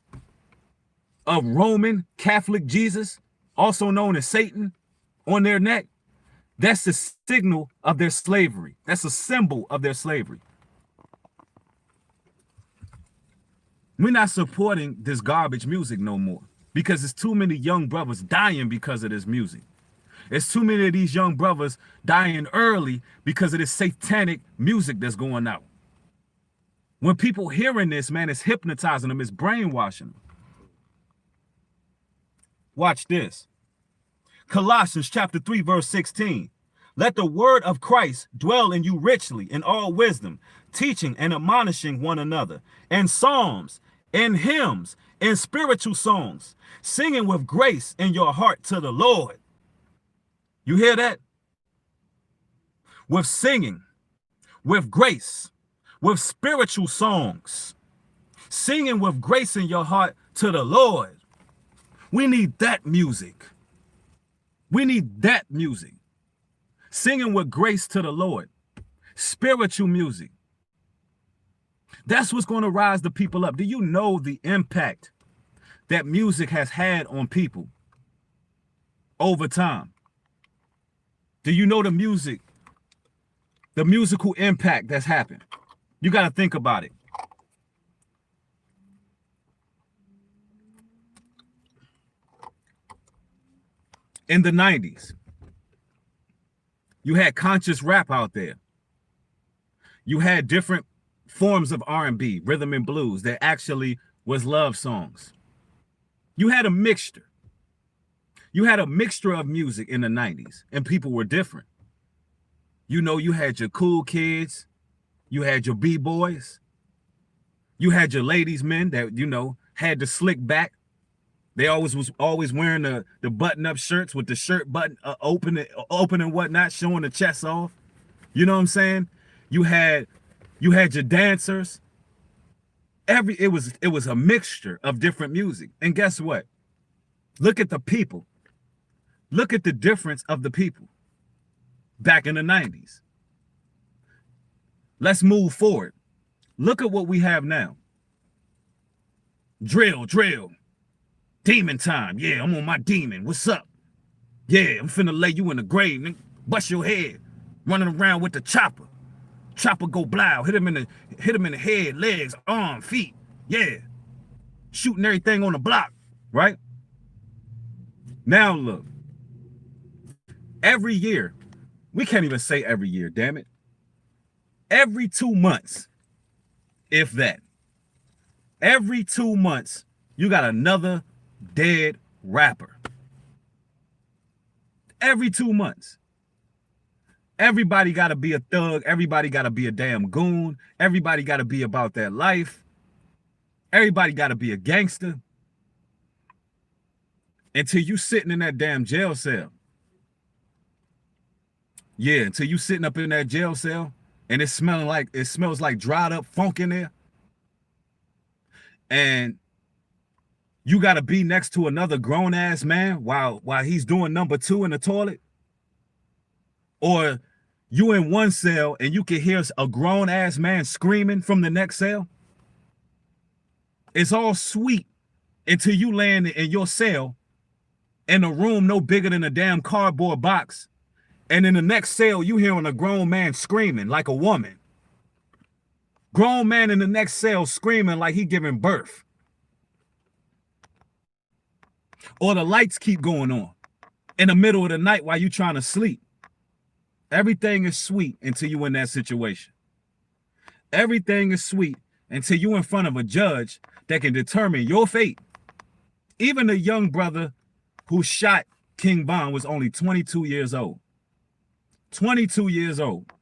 of Roman Catholic Jesus, also known as Satan, on their neck, that's the signal of their slavery. That's a symbol of their slavery. We're not supporting this garbage music no more because there's too many young brothers dying because of this music. There's too many of these young brothers dying early because of this satanic music that's going out. When people hearing this, man, it's hypnotizing them, it's brainwashing them. Watch this. Colossians chapter 3, verse 16. Let the word of Christ dwell in you richly in all wisdom, teaching and admonishing one another, in psalms, in hymns, in spiritual songs, singing with grace in your heart to the Lord. You hear that? With singing, with grace, with spiritual songs, singing with grace in your heart to the Lord. We need that music. We need that music. Singing with grace to the Lord. Spiritual music. That's what's going to rise the people up. Do you know the impact that music has had on people over time? Do you know the musical impact that's happened? You got to think about it. In the 90s, you had conscious rap out there. You had different forms of R&B, rhythm and blues that actually was love songs. You had a mixture. You had a mixture of music in the 90s, and people were different. You know, you had your cool kids, you had your B-boys, you had your ladies men that, you know, had the slick back. They was always wearing the button-up shirts with the shirt button open and whatnot, showing the chest off. You know what I'm saying? You had your dancers. It was a mixture of different music. And guess what? Look at the people. Look at the difference of the people back in the 90s. Let's move forward. Look at what we have now. Drill. Demon time. Yeah, I'm on my demon. What's up? Yeah, I'm finna lay you in the grave, nigga. Bust your head. Running around with the chopper. Chopper go blow. Hit him in the head, legs, arm, feet. Yeah. Shooting everything on the block, right? Now look. Every year, we can't even say every year, damn it. Every 2 months, if that. Every 2 months, you got another dead rapper. Every 2 months. Everybody got to be a thug. Everybody got to be a damn goon. Everybody got to be about their life. Everybody got to be a gangster. Until you sitting in that damn jail cell. Yeah, until you sitting up in that jail cell and it smells like dried up funk in there. And you got to be next to another grown ass man while he's doing number 2 in the toilet. Or you in one cell and you can hear a grown ass man screaming from the next cell. It's all sweet until you land in your cell in a room no bigger than a damn cardboard box. And in the next cell, you hearing a grown man screaming like a woman. Grown man in the next cell screaming like he giving birth. Or the lights keep going on in the middle of the night while you trying to sleep. Everything is sweet until you in that situation. Everything is sweet until you in front of a judge that can determine your fate. Even the young brother who shot King Von was only 22 years old. 22 years old.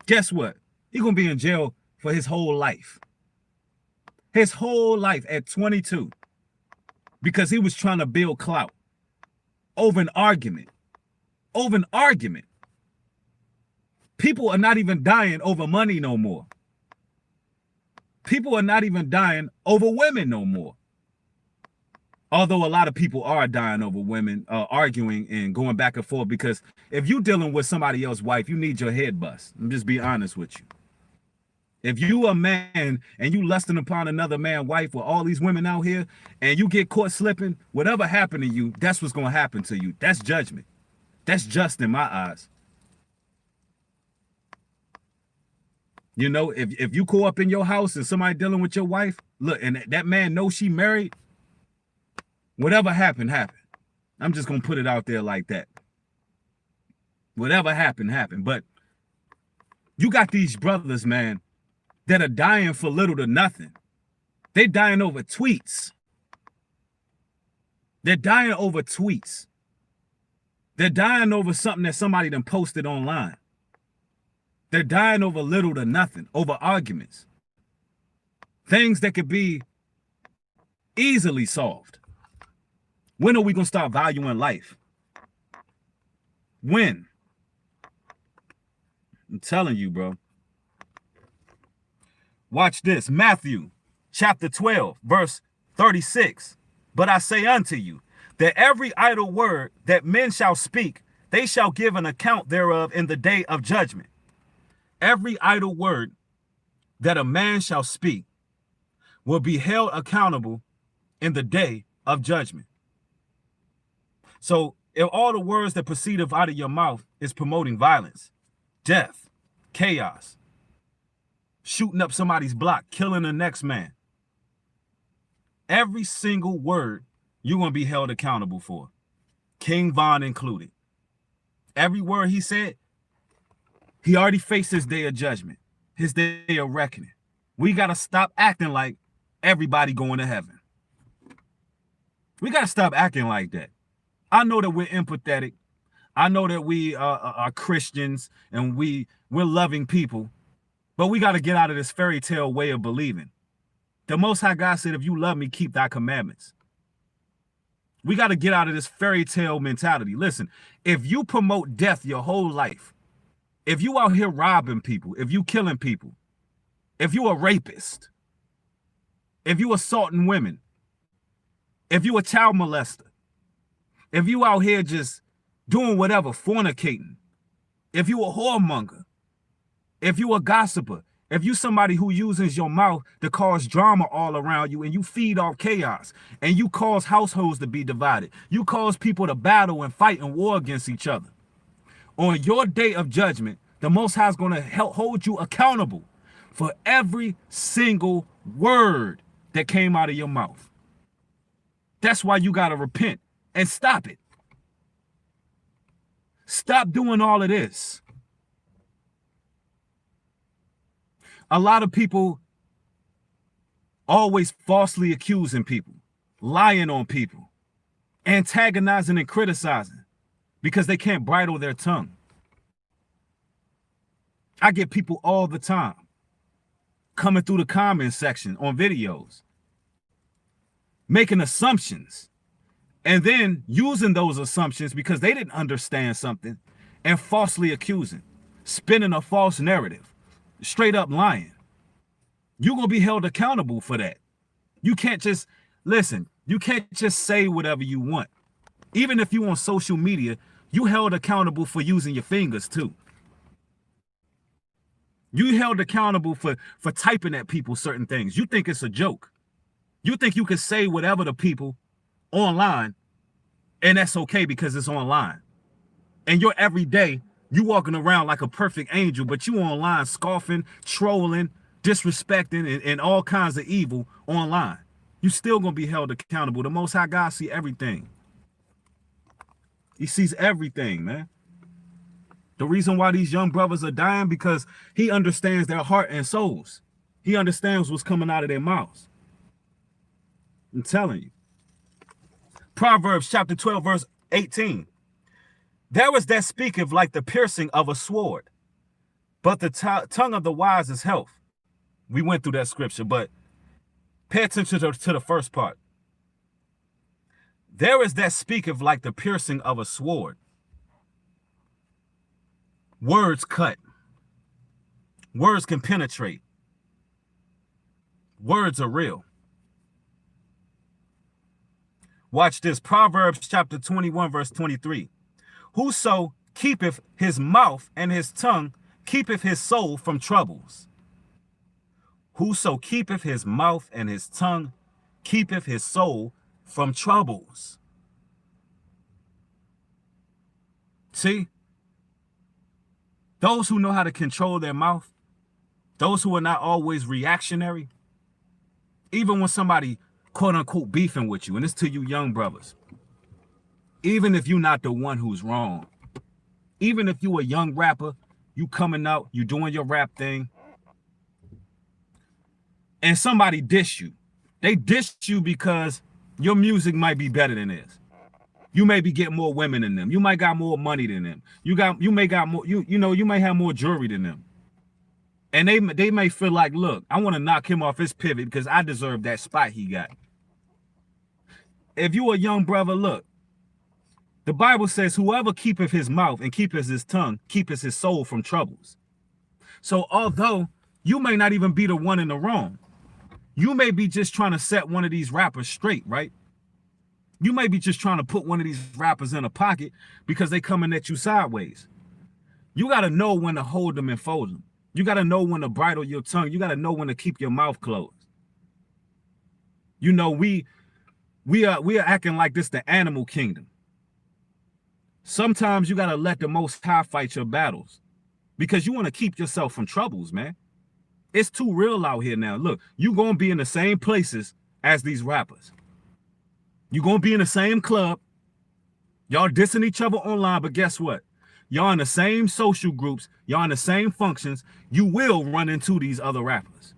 Guess what? He's going to be in jail for his whole life. His whole life at 22. Because he was trying to build clout over an argument. Over an argument. People are not even dying over money no more. People are not even dying over women no more. Although a lot of people are dying over women, arguing and going back and forth, because if you're dealing with somebody else's wife, you need your head bust. I'm just being honest with you. If you a man and you lusting upon another man's wife with all these women out here and you get caught slipping, whatever happened to you, that's what's going to happen to you. That's judgment. That's just in my eyes. You know, if you go up in your house and somebody dealing with your wife, look, and that man knows she married, whatever happened, happened. I'm just going to put it out there like that. Whatever happened, happened. But you got these brothers, man, that are dying for little to nothing. They're dying over tweets. They're dying over tweets. They're dying over something that somebody done posted online. They're dying over little to nothing, over arguments. Things that could be easily solved. When are we going to start valuing life? When? I'm telling you, bro. Watch this. Matthew chapter 12, verse 36. But I say unto you, that every idle word that men shall speak, they shall give an account thereof in the day of judgment. Every idle word that a man shall speak will be held accountable in the day of judgment. So if all the words that proceed out of your mouth is promoting violence, death, chaos, shooting up somebody's block, killing the next man, every single word you're going to be held accountable for, King Von included. Every word he said, he already faced his day of judgment, his day of reckoning. We got to stop acting like everybody going to heaven. We got to stop acting like that. I know that we're empathetic. I know that we are Christians and we're loving people, but we got to get out of this fairy tale way of believing. The Most High God said, if you love me, keep thy commandments. We got to get out of this fairy tale mentality. Listen, if you promote death your whole life, if you out here robbing people, if you killing people, if you a rapist, if you assaulting women, if you a child molester, if you out here just doing whatever, fornicating, if you a whoremonger, if you a gossiper, if you somebody who uses your mouth to cause drama all around you and you feed off chaos and you cause households to be divided, you cause people to battle and fight and war against each other. On your day of judgment, the Most High is going to hold you accountable for every single word that came out of your mouth. That's why you got to repent and stop it. Stop doing all of this. A lot of people always falsely accusing people, lying on people, antagonizing and criticizing because they can't bridle their tongue. I get people all the time coming through the comment section on videos, making assumptions, and then using those assumptions because they didn't understand something and falsely accusing, spinning a false narrative, straight up lying. You're going to be held accountable for that. You can't just, listen, you can't just say whatever you want. Even if you on social media, you held accountable for using your fingers too. You held accountable for typing at people certain things. You think it's a joke. You think you can say whatever to people online and that's okay because it's online. And your everyday You walking around like a perfect angel, but you online scoffing, trolling, disrespecting, and all kinds of evil online. You still gonna be held accountable. The Most High God see everything. He sees everything, man. The reason why these young brothers are dying, because he understands their heart and souls. He understands what's coming out of their mouths. I'm telling you. Proverbs chapter 12, verse 18. There is that speaketh like the piercing of a sword, but the tongue of the wise is health. We went through that scripture, but pay attention to the first part. There is that speaketh like the piercing of a sword. Words cut. Words can penetrate. Words are real. Watch this. Proverbs chapter 21, verse 23. Whoso keepeth his mouth and his tongue keepeth his soul from troubles. Whoso keepeth his mouth and his tongue keepeth his soul from troubles. See? Those who know how to control their mouth, those who are not always reactionary, even when somebody quote unquote beefing with you, and it's to you young brothers, even if you're not the one who's wrong, even if you a young rapper, you coming out, you doing your rap thing, and somebody diss you. They diss you because your music might be better than theirs. You may be getting more women than them. You might got more money than them. You may got more, you may have more jewelry than them. And they may feel like, look, I want to knock him off his pivot because I deserve that spot he got. If you a young brother, look, the Bible says, whoever keepeth his mouth and keepeth his tongue, keepeth his soul from troubles. So although you may not even be the one in the wrong, you may be just trying to set one of these rappers straight, right? You may be just trying to put one of these rappers in a pocket because they coming at you sideways. You got to know when to hold them and fold them. You got to know when to bridle your tongue. You got to know when to keep your mouth closed. You know, we are acting like this the animal kingdom. Sometimes you got to let the Most High fight your battles because you want to keep yourself from troubles, man. It's too real out here now. Look, you're going to be in the same places as these rappers. You're going to be in the same club. Y'all dissing each other online, but guess what? Y'all in the same social groups. Y'all in the same functions. You will run into these other rappers.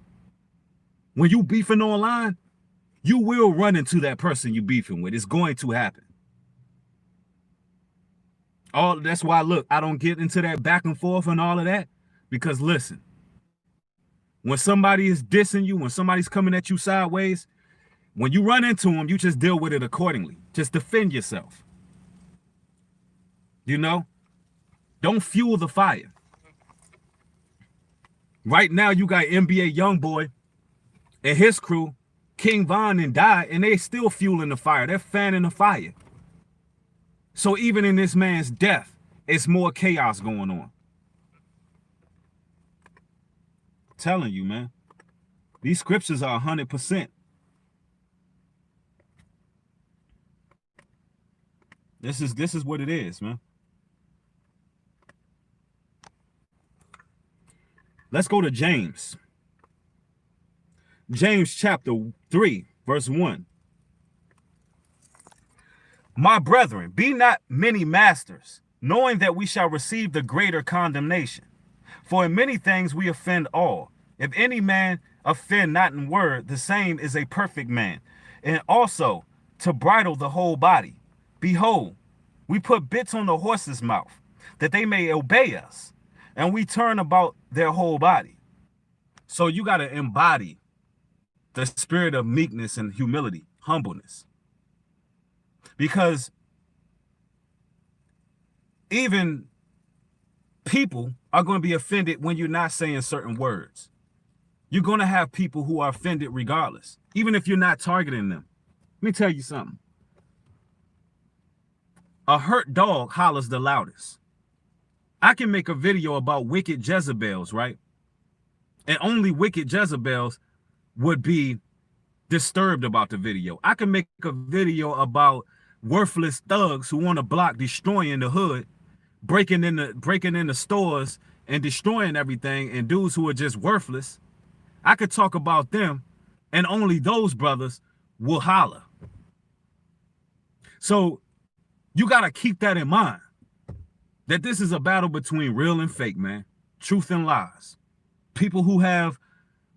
When you beefing online, you will run into that person you beefing with. It's going to happen. That's why, look, I don't get into that back and forth and all of that. Because listen, when somebody is dissing you, when somebody's coming at you sideways, when you run into them, you just deal with it accordingly. Just defend yourself. You know? Don't fuel the fire. Right now, you got NBA Youngboy and his crew, King Von and Die, and they still fueling the fire. They're fanning the fire. So even in this man's death, it's more chaos going on. I'm telling you, man. These scriptures are 100%. This is what it is, man. Let's go to James. James chapter 3, verse 1. My brethren, be not many masters, knowing that we shall receive the greater condemnation. For in many things we offend all. If any man offend not in word, the same is a perfect man, and also to bridle the whole body. Behold, we put bits on the horse's mouth, that they may obey us, and we turn about their whole body. So you got to embody the spirit of meekness and humility, humbleness. Because even people are going to be offended when you're not saying certain words. You're going to have people who are offended regardless, even if you're not targeting them. Let me tell you something. A hurt dog hollers the loudest. I can make a video about wicked Jezebels, right? And only wicked Jezebels would be disturbed about the video. I can make a video about worthless thugs who want to block destroying the hood, breaking into stores and destroying everything, and dudes who are just worthless. I could talk about them, and only those brothers will holler. So you got to keep that in mind, that this is a battle between real and fake, man. Truth and lies. People who have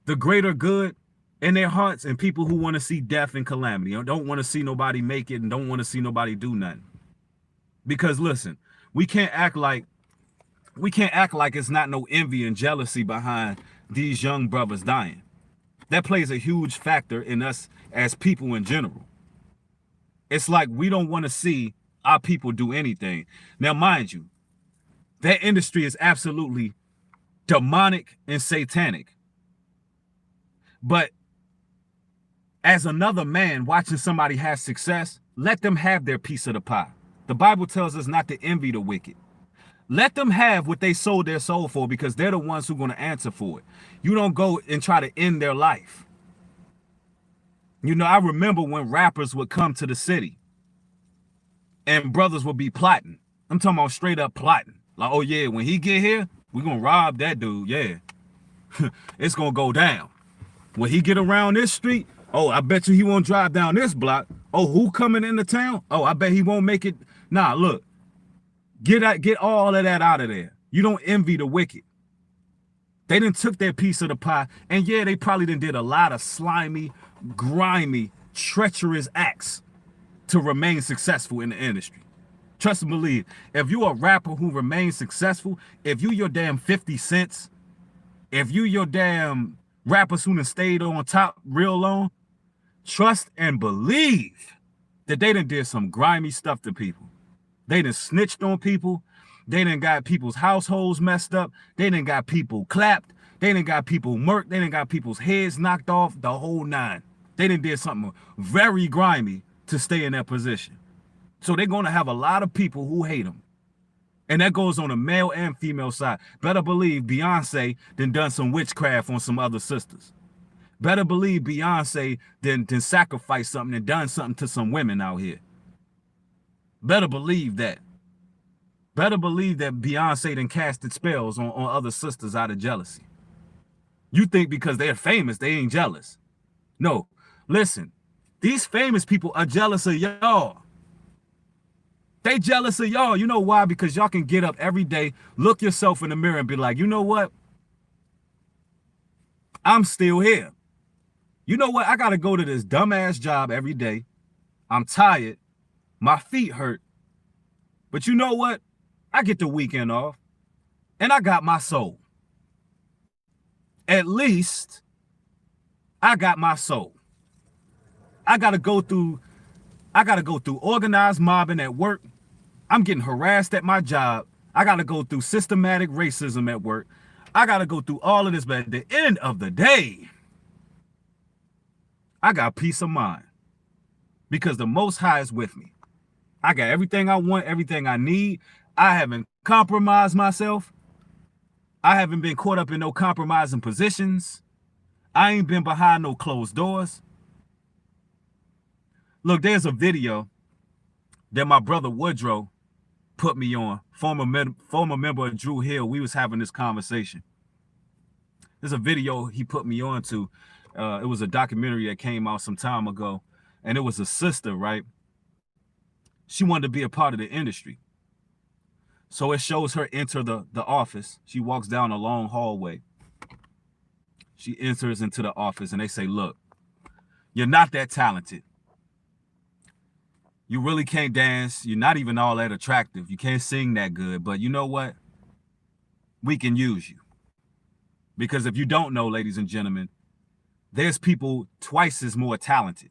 the greater good in their hearts, and people who want to see death and calamity, and don't want to see nobody make it, and don't want to see nobody do nothing. Because listen, we can't act like it's not no envy and jealousy behind these young brothers dying. That plays a huge factor in us as people in general. It's like we don't want to see our people do anything. Now, mind you, that industry is absolutely demonic and satanic. But as another man watching somebody have success, let them have their piece of the pie. The Bible tells us not to envy the wicked. Let them have what they sold their soul for, because they're the ones who are going to answer for it. You don't go and try to end their life. You know, I remember when rappers would come to the city and brothers would be plotting. I'm talking about straight up plotting. Like, oh yeah, when he get here, we're going to rob that dude. Yeah, it's going to go down. When he get around this street, oh, I bet you he won't drive down this block. Oh, who coming into town? Oh, I bet he won't make it. Nah, look, get all of that out of there. You don't envy the wicked. They done took their piece of the pie, and yeah, they probably done did a lot of slimy, grimy, treacherous acts to remain successful in the industry. Trust and believe, if you a rapper who remains successful, if you your damn 50 cents, if you your damn rappers who done stayed on top real long, trust and believe that they done did some grimy stuff to people. They done snitched on people. They done got people's households messed up. They done got people clapped. They done got people murked. They done got people's heads knocked off, the whole nine. They done did something very grimy to stay in that position. So they're going to have a lot of people who hate them. And that goes on the male and female side. Better believe Beyonce done some witchcraft on some other sisters. Better believe Beyonce done sacrificed something and done something to some women out here. Better believe that. Better believe that Beyonce done casted spells on other sisters out of jealousy. You think because they're famous, they ain't jealous. No, listen, these famous people are jealous of y'all. They jealous of y'all. You know why? Because y'all can get up every day, look yourself in the mirror and be like, you know what? I'm still here. You know what? I got to go to this dumbass job every day. I'm tired. My feet hurt. But you know what? I get the weekend off. And I got my soul. At least I got my soul. I got to go through organized mobbing at work. I'm getting harassed at my job. I got to go through systematic racism at work. I got to go through all of this, but at the end of the day, I got peace of mind because the Most High is with me. I got everything I want, everything I need. I haven't compromised myself. I haven't been caught up in no compromising positions. I ain't been behind no closed doors. Look, there's a video that my brother Woodrow put me on, former member of Drew Hill. We was having this conversation. There's a video he put me on to. It was a documentary that came out some time ago, and it was a sister, right? She wanted to be a part of the industry. So it shows her enter the office. She walks down a long hallway. She enters into the office, and they say, look, you're not that talented. You really can't dance. You're not even all that attractive. You can't sing that good. But you know what? We can use you. Because if you don't know, ladies and gentlemen, there's people twice as more talented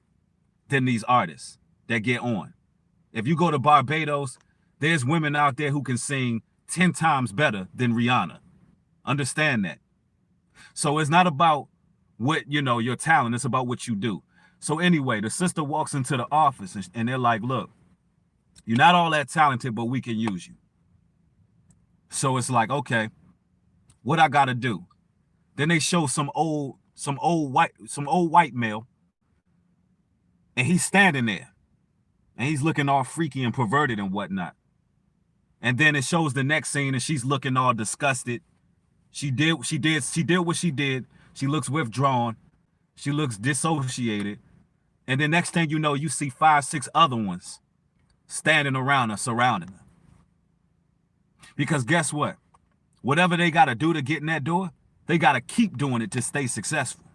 than these artists that get on. If you go to Barbados, there's women out there who can sing 10 times better than Rihanna. Understand that. So it's not about what, your talent. It's about what you do. So anyway, the sister walks into the office and they're like, look, you're not all that talented, but we can use you. So it's like, okay, what I got to do? Then they show some old white male, and he's standing there and he's looking all freaky and perverted and whatnot. And then it shows the next scene and she's looking all disgusted. She did what she did. She looks withdrawn. She looks dissociated. And the next thing you know, you see 5, 6 other ones standing around her, surrounding her. Because guess what? Whatever they got to do to get in that door, they got to keep doing it to stay successful.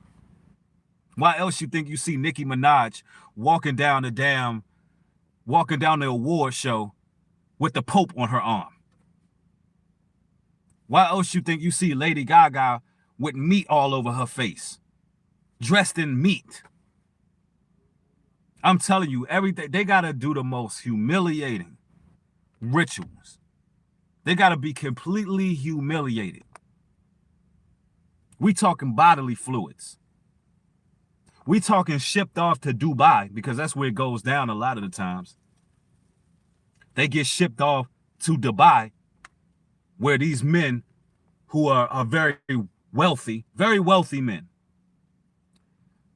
Why else you think you see Nicki Minaj walking down the award show with the Pope on her arm? Why else you think you see Lady Gaga with meat all over her face, dressed in meat? I'm telling you, everything, they got to do the most humiliating rituals. They got to be completely humiliated. We talking bodily fluids. We talking shipped off to Dubai, because that's where it goes down a lot of the times. They get shipped off to Dubai, where these men who are very wealthy men,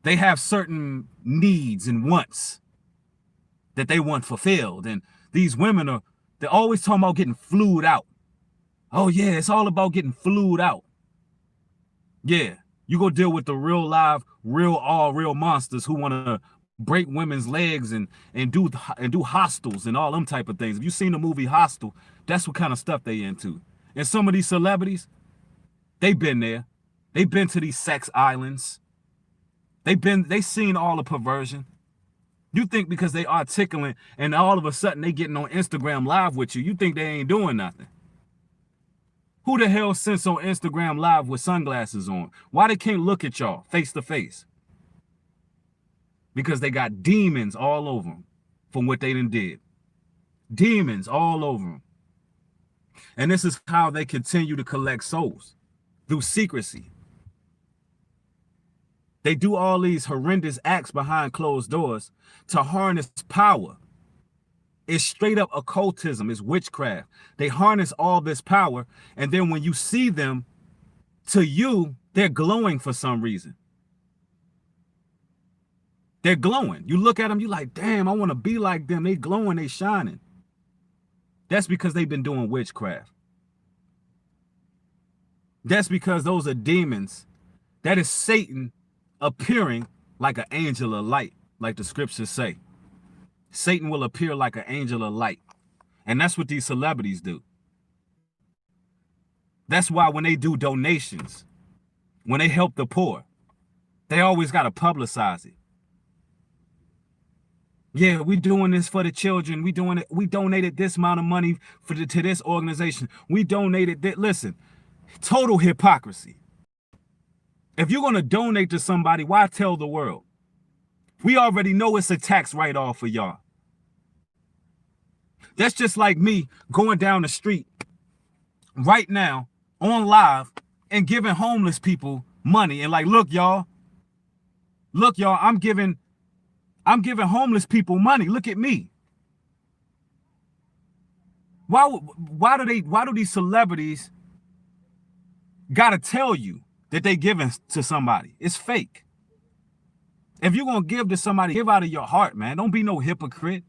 they have certain needs and wants that they want fulfilled. And these women they're always talking about getting flued out. Oh yeah, it's all about getting flued out. Yeah, you go deal with the real live, real monsters who want to break women's legs and do hostels and all them type of things. If you've seen the movie Hostel, that's what kind of stuff they into. And some of these celebrities, they've been there. They've been to these sex islands. They seen all the perversion. You think because they articulate and all of a sudden they getting on Instagram Live with you, you think they ain't doing nothing. Who the hell sits on Instagram Live with sunglasses on? Why they can't look at y'all face to face? Because they got demons all over them from what they done did. Demons all over them. And this is how they continue to collect souls, through secrecy. They do all these horrendous acts behind closed doors to harness power. It's straight up occultism. It's witchcraft. They harness all this power, and then when you see them, to you, they're glowing for some reason. They're glowing. You look at them, you're like, damn, I want to be like them. They glowing, they shining. That's because they've been doing witchcraft. That's because those are demons. That is Satan appearing like an angel of light, like the scriptures say. Satan will appear like an angel of light. And that's what these celebrities do. That's why when they do donations, when they help the poor, they always got to publicize it. Yeah, we doing this for the children. We doing it. We donated this amount of money to this organization. We donated that. Listen, total hypocrisy. If you're going to donate to somebody, why tell the world? We already know it's a tax write-off for y'all. That's just like me going down the street right now on live and giving homeless people money and like, look, y'all, I'm giving homeless people money. Look at me. Why do these celebrities gotta tell you that they giving to somebody? It's fake. If you're gonna give to somebody, give out of your heart, man. Don't be no hypocrite.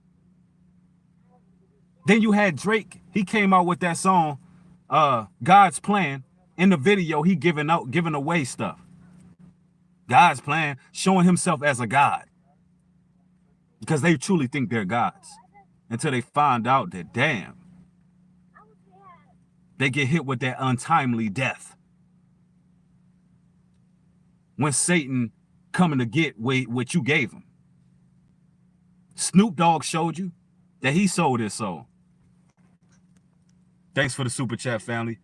Then you had Drake. He came out with that song, God's Plan. In the video, he giving away stuff. God's plan, showing himself as a God. Because they truly think they're gods. Until they find out that, damn, they get hit with that untimely death. When Satan coming to get what you gave him. Snoop Dogg showed you that he sold his soul. Thanks for the super chat, family.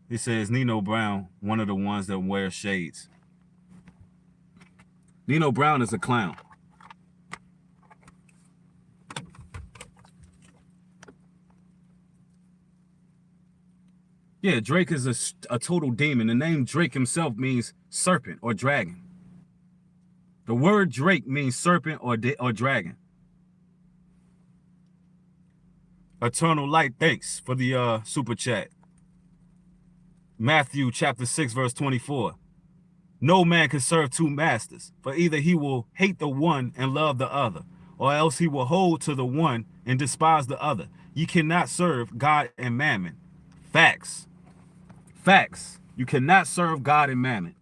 He says Nino Brown, one of the ones that wears shades. Nino Brown is a clown. Yeah, Drake is a total demon. The name Drake himself means serpent or dragon. The word Drake means serpent or dragon. Eternal Light, thanks for the super chat. Matthew chapter 6, verse 24. No man can serve two masters, for either he will hate the one and love the other, or else he will hold to the one and despise the other. You cannot serve God and mammon. Facts. Facts. You cannot serve God and mammon.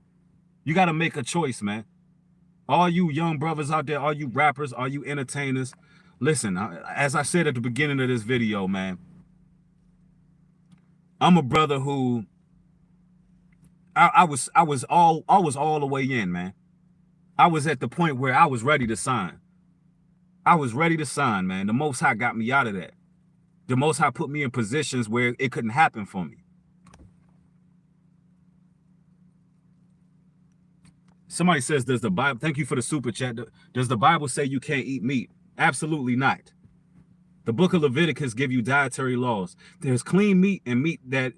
You got to make a choice, man. All you young brothers out there, all you rappers, all you entertainers, listen, as I said at the beginning of this video, man, I'm a brother who I was all the way in, man. I was at the point where I was ready to sign. I was ready to sign, man. The Most High got me out of that. The Most High put me in positions where it couldn't happen for me. Somebody says, does the Bible, thank you for the super chat. Does the Bible say you can't eat meat? Absolutely not. The book of Leviticus give you dietary laws. There's clean meat and meat that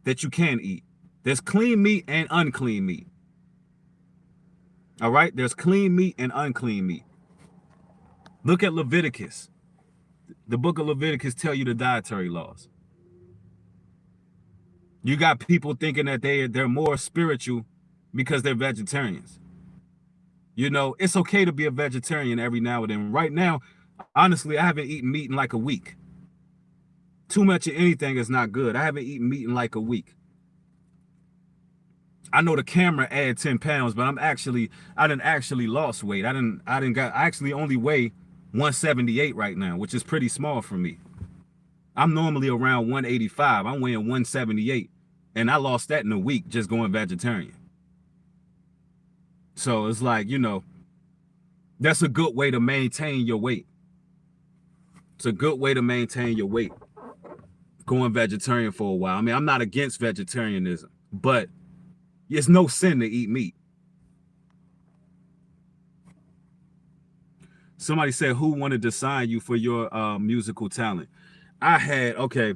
you can eat. There's clean meat and unclean meat. All right? There's clean meat and unclean meat. Look at Leviticus. The book of Leviticus tell you the dietary laws. You got people thinking that they're more spiritual because they're vegetarians. You know, it's okay to be a vegetarian every now and then. Right now, honestly, I haven't eaten meat in like a week. Too much of anything is not good. I haven't eaten meat in like a week. I know the camera added 10 pounds, but I done actually lost weight. I actually only weigh 178 right now, which is pretty small for me. I'm normally around 185. I'm weighing 178, and I lost that in a week just going vegetarian. So it's like, you know, that's a good way to maintain your weight. It's a good way to maintain your weight, going vegetarian for a while. I mean, I'm not against vegetarianism, but it's no sin to eat meat. Somebody said, who wanted to sign you for your musical talent? I had, okay,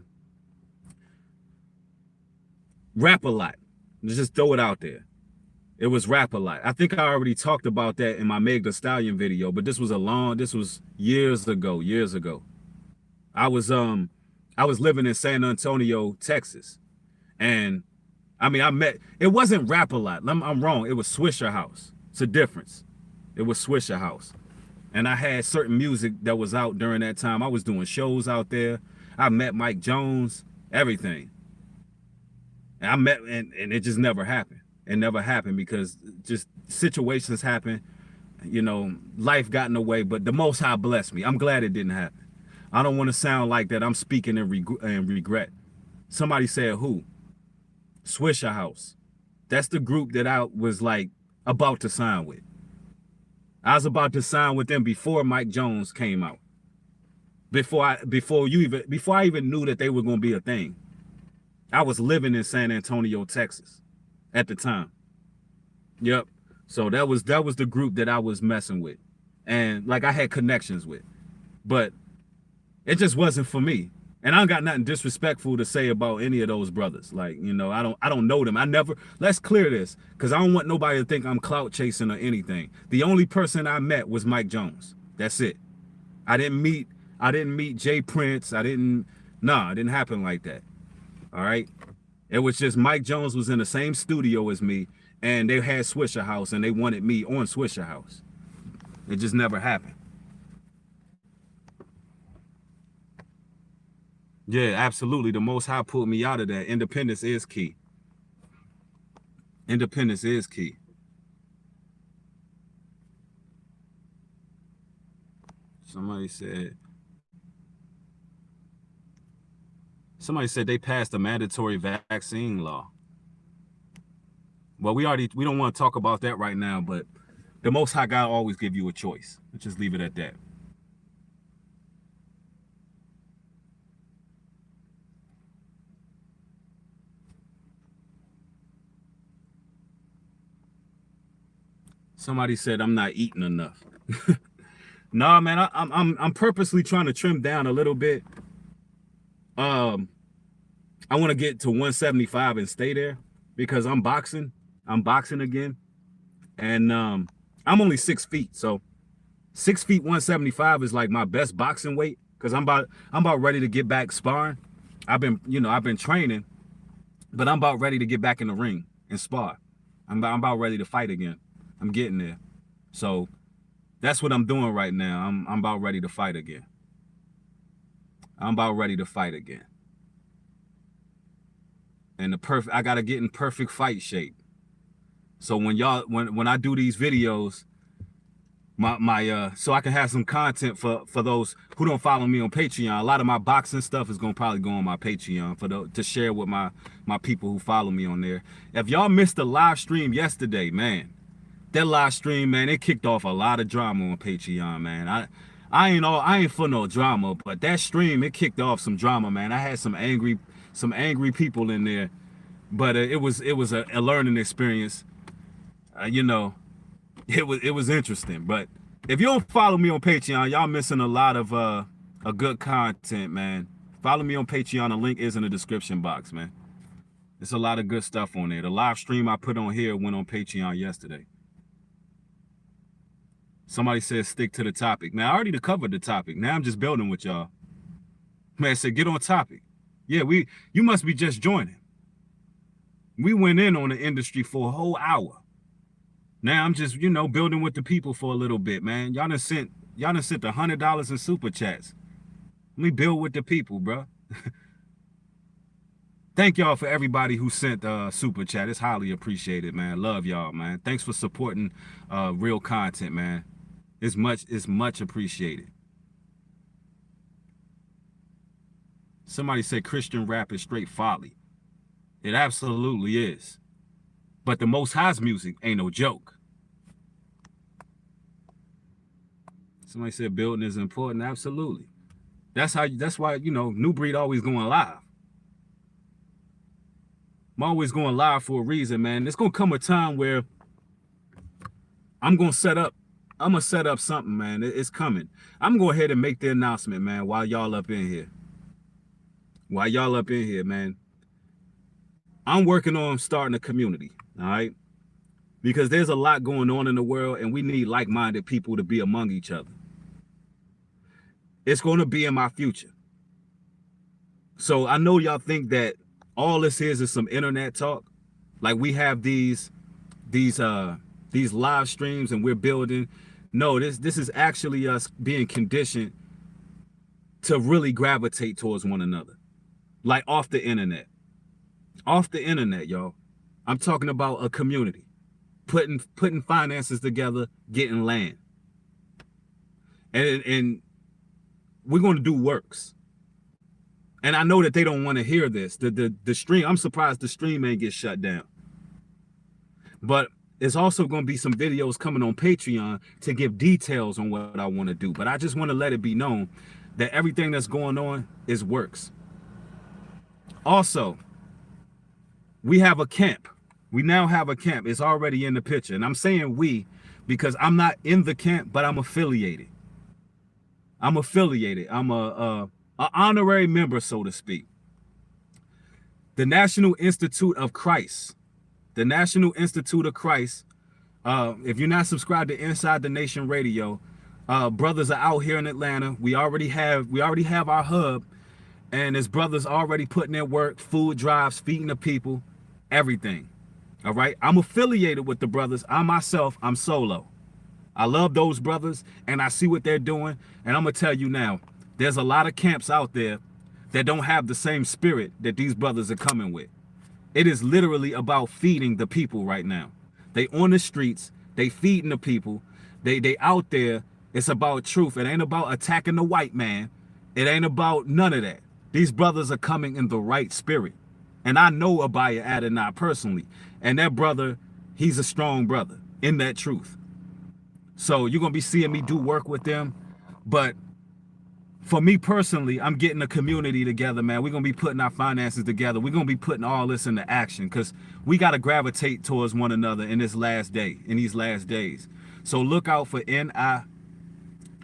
Rap a Lot. Just throw it out there. It was Rap a Lot. I think I already talked about that in my Meg Thee Stallion video, but this was years ago. I was living in San Antonio, Texas. And I mean, it wasn't Rap a Lot. I'm wrong. It was Swisher House. It's a difference. It was Swisher House. And I had certain music that was out during that time. I was doing shows out there. I met Mike Jones, everything. And and it just never happened. It never happened because just situations happen. You know, life got in the way, but the Most High blessed me. I'm glad it didn't happen. I don't want to sound like that I'm speaking in regret. Somebody said who? Swisher House. That's the group that I was like about to sign with. I was about to sign with them before Mike Jones came out. Before I even knew that they were going to be a thing. I was living in San Antonio, Texas at the time. Yep. So that was the group that I was messing with. And like I had connections with. But it just wasn't for me. And I don't got nothing disrespectful to say about any of those brothers. Like, you know, I don't know them. Let's clear this, because I don't want nobody to think I'm clout chasing or anything. The only person I met was Mike Jones. That's it. I didn't meet Jay Prince. It didn't happen like that. All right. It was just Mike Jones was in the same studio as me, and they had Swisher House, and they wanted me on Swisher House. It just never happened. Yeah, absolutely. The Most High pulled me out of that. Independence is key. Independence is key. Somebody said they passed a mandatory vaccine law. Well, we don't want to talk about that right now, but the Most High God always give you a choice. Let's just leave it at that. Somebody said I'm not eating enough. Nah, man, I'm purposely trying to trim down a little bit. I want to get to 175 and stay there because I'm boxing. I'm boxing again, and I'm only 6 feet, so 6 feet 175 is like my best boxing weight because I'm about ready to get back sparring. I've been training, but I'm about ready to get back in the ring and spar. I'm about ready to fight again. I'm getting there. So That's what I'm doing right now. I'm about ready to fight again. I'm about ready to fight again. And I gotta get in perfect fight shape. So when I do these videos, so I can have some content for those who don't follow me on Patreon. A lot of my boxing stuff is gonna probably go on my Patreon to share with my people who follow me on there. If y'all missed the live stream yesterday, man, that live stream, man, it kicked off a lot of drama on Patreon, man. I ain't for no drama, but that stream, it kicked off some drama, man. I had some angry people in there, but it was a learning experience. You know, it was interesting. But if you don't follow me on Patreon, y'all missing a lot of a good content, man. Follow me on Patreon. The link is in the description box, man. There's a lot of good stuff on there. The live stream I put on here went on Patreon yesterday. Somebody said stick to the topic. Man, I already covered the topic. Now I'm just building with y'all. Man, I said get on topic. Yeah, you must be just joining. We went in on the industry for a whole hour. Now I'm just, building with the people for a little bit, man. Y'all done sent the $100 in super chats. Let me build with the people, bro. Thank y'all for everybody who sent super chat. It's highly appreciated, man. Love y'all, man. Thanks for supporting real content, man. It's much appreciated. Somebody said Christian rap is straight folly. It absolutely is. But the Most High's music ain't no joke. Somebody said building is important. Absolutely. That's why, New Breed always going live. I'm always going live for a reason, man. There's going to come a time where I'm going to set up something, man. It's coming. I'm going to go ahead and make the announcement, man, while y'all up in here. Man. I'm working on starting a community, all right? Because there's a lot going on in the world, and we need like-minded people to be among each other. It's going to be in my future. So I know y'all think that all this is some internet talk. Like we have these live streams and we're building. No, this is actually us being conditioned to really gravitate towards one another. Like off the internet. Off the internet, y'all. I'm talking about a community. Putting finances together, getting land. And we're going to do works. And I know that they don't want to hear this. The stream, I'm surprised the stream ain't get shut down. But there's also going to be some videos coming on Patreon to give details on what I want to do. But I just want to let it be known that everything that's going on is works. Also, we have a camp. We now have a camp. It's already in the picture. And I'm saying we because I'm not in the camp, but I'm affiliated. I'm a honorary member, so to speak. The National Institute of Christ. The National Institute of Christ. If you're not subscribed to Inside the Nation Radio, brothers are out here in Atlanta. We already have our hub, and his brothers already putting their work, food drives, feeding the people, everything. All right. I'm affiliated with the brothers. I'm solo. I love those brothers, and I see what they're doing. And I'm going to tell you now, there's a lot of camps out there that don't have the same spirit that these brothers are coming with. It is literally about feeding the people right now. They on the streets, they feeding the people. They out there. It's about truth. It ain't about attacking the white man. It ain't about none of that. These brothers are coming in the right spirit. And I know Abaya Adonai personally. And that brother, he's a strong brother in that truth. So you're going to be seeing me do work with them. But for me personally, I'm getting a community together, man. We're going to be putting our finances together. We're going to be putting all this into action because we got to gravitate towards one another in these last days. So look out for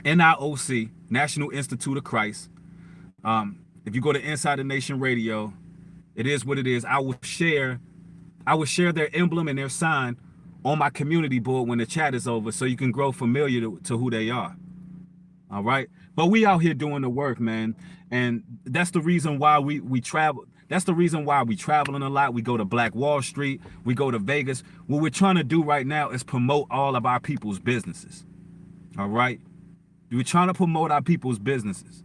NIOC, National Institute of Christ. If you go to Inside the Nation Radio, it is what it is. I will share their emblem and their sign on my community board when the chat is over so you can grow familiar to who they are. All right. But we out here doing the work, man. And that's the reason why we travel. That's the reason why we traveling a lot. We go to Black Wall Street. We go to Vegas. What we're trying to do right now is promote all of our people's businesses. All right. We're trying to promote our people's businesses.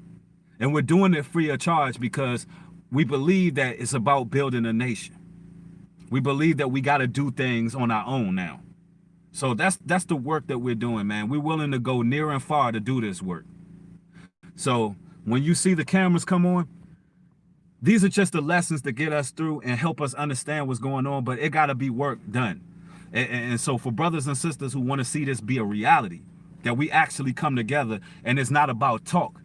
And we're doing it free of charge because we believe that it's about building a nation. We believe that we got to do things on our own now. So that's the work that we're doing, man. We're willing to go near and far to do this work. So when you see the cameras come on, these are just the lessons to get us through and help us understand what's going on, but it got to be work done. And so for brothers and sisters who want to see this be a reality, that we actually come together and it's not about talk,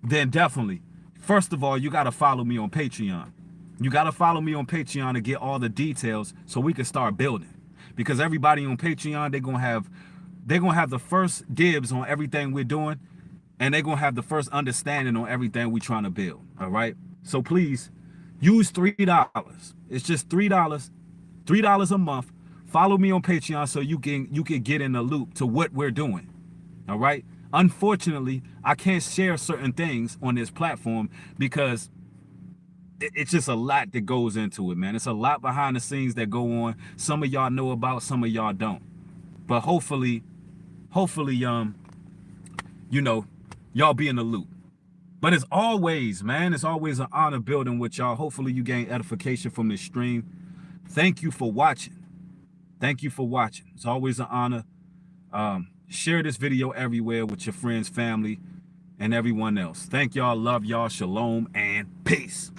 then definitely, first of all, you got to follow me on Patreon. You got to follow me on Patreon to get all the details so we can start building. Because everybody on Patreon, they're going to have the first dibs on everything we're doing, and they're going to have the first understanding on everything we're trying to build. All right? So please use $3. It's just $3 a month. Follow me on Patreon so you can get in the loop to what we're doing. All right? Unfortunately, I can't share certain things on this platform because it's just a lot that goes into it, man. It's a lot behind the scenes that go on. Some of y'all know about, some of y'all don't. But hopefully, you know, y'all be in the loop. But as always, man, it's always an honor building with y'all. Hopefully you gain edification from this stream. Thank you for watching. Thank you for watching. It's always an honor. Share this video everywhere with your friends, family, and everyone else. Thank y'all. Love y'all. Shalom and peace.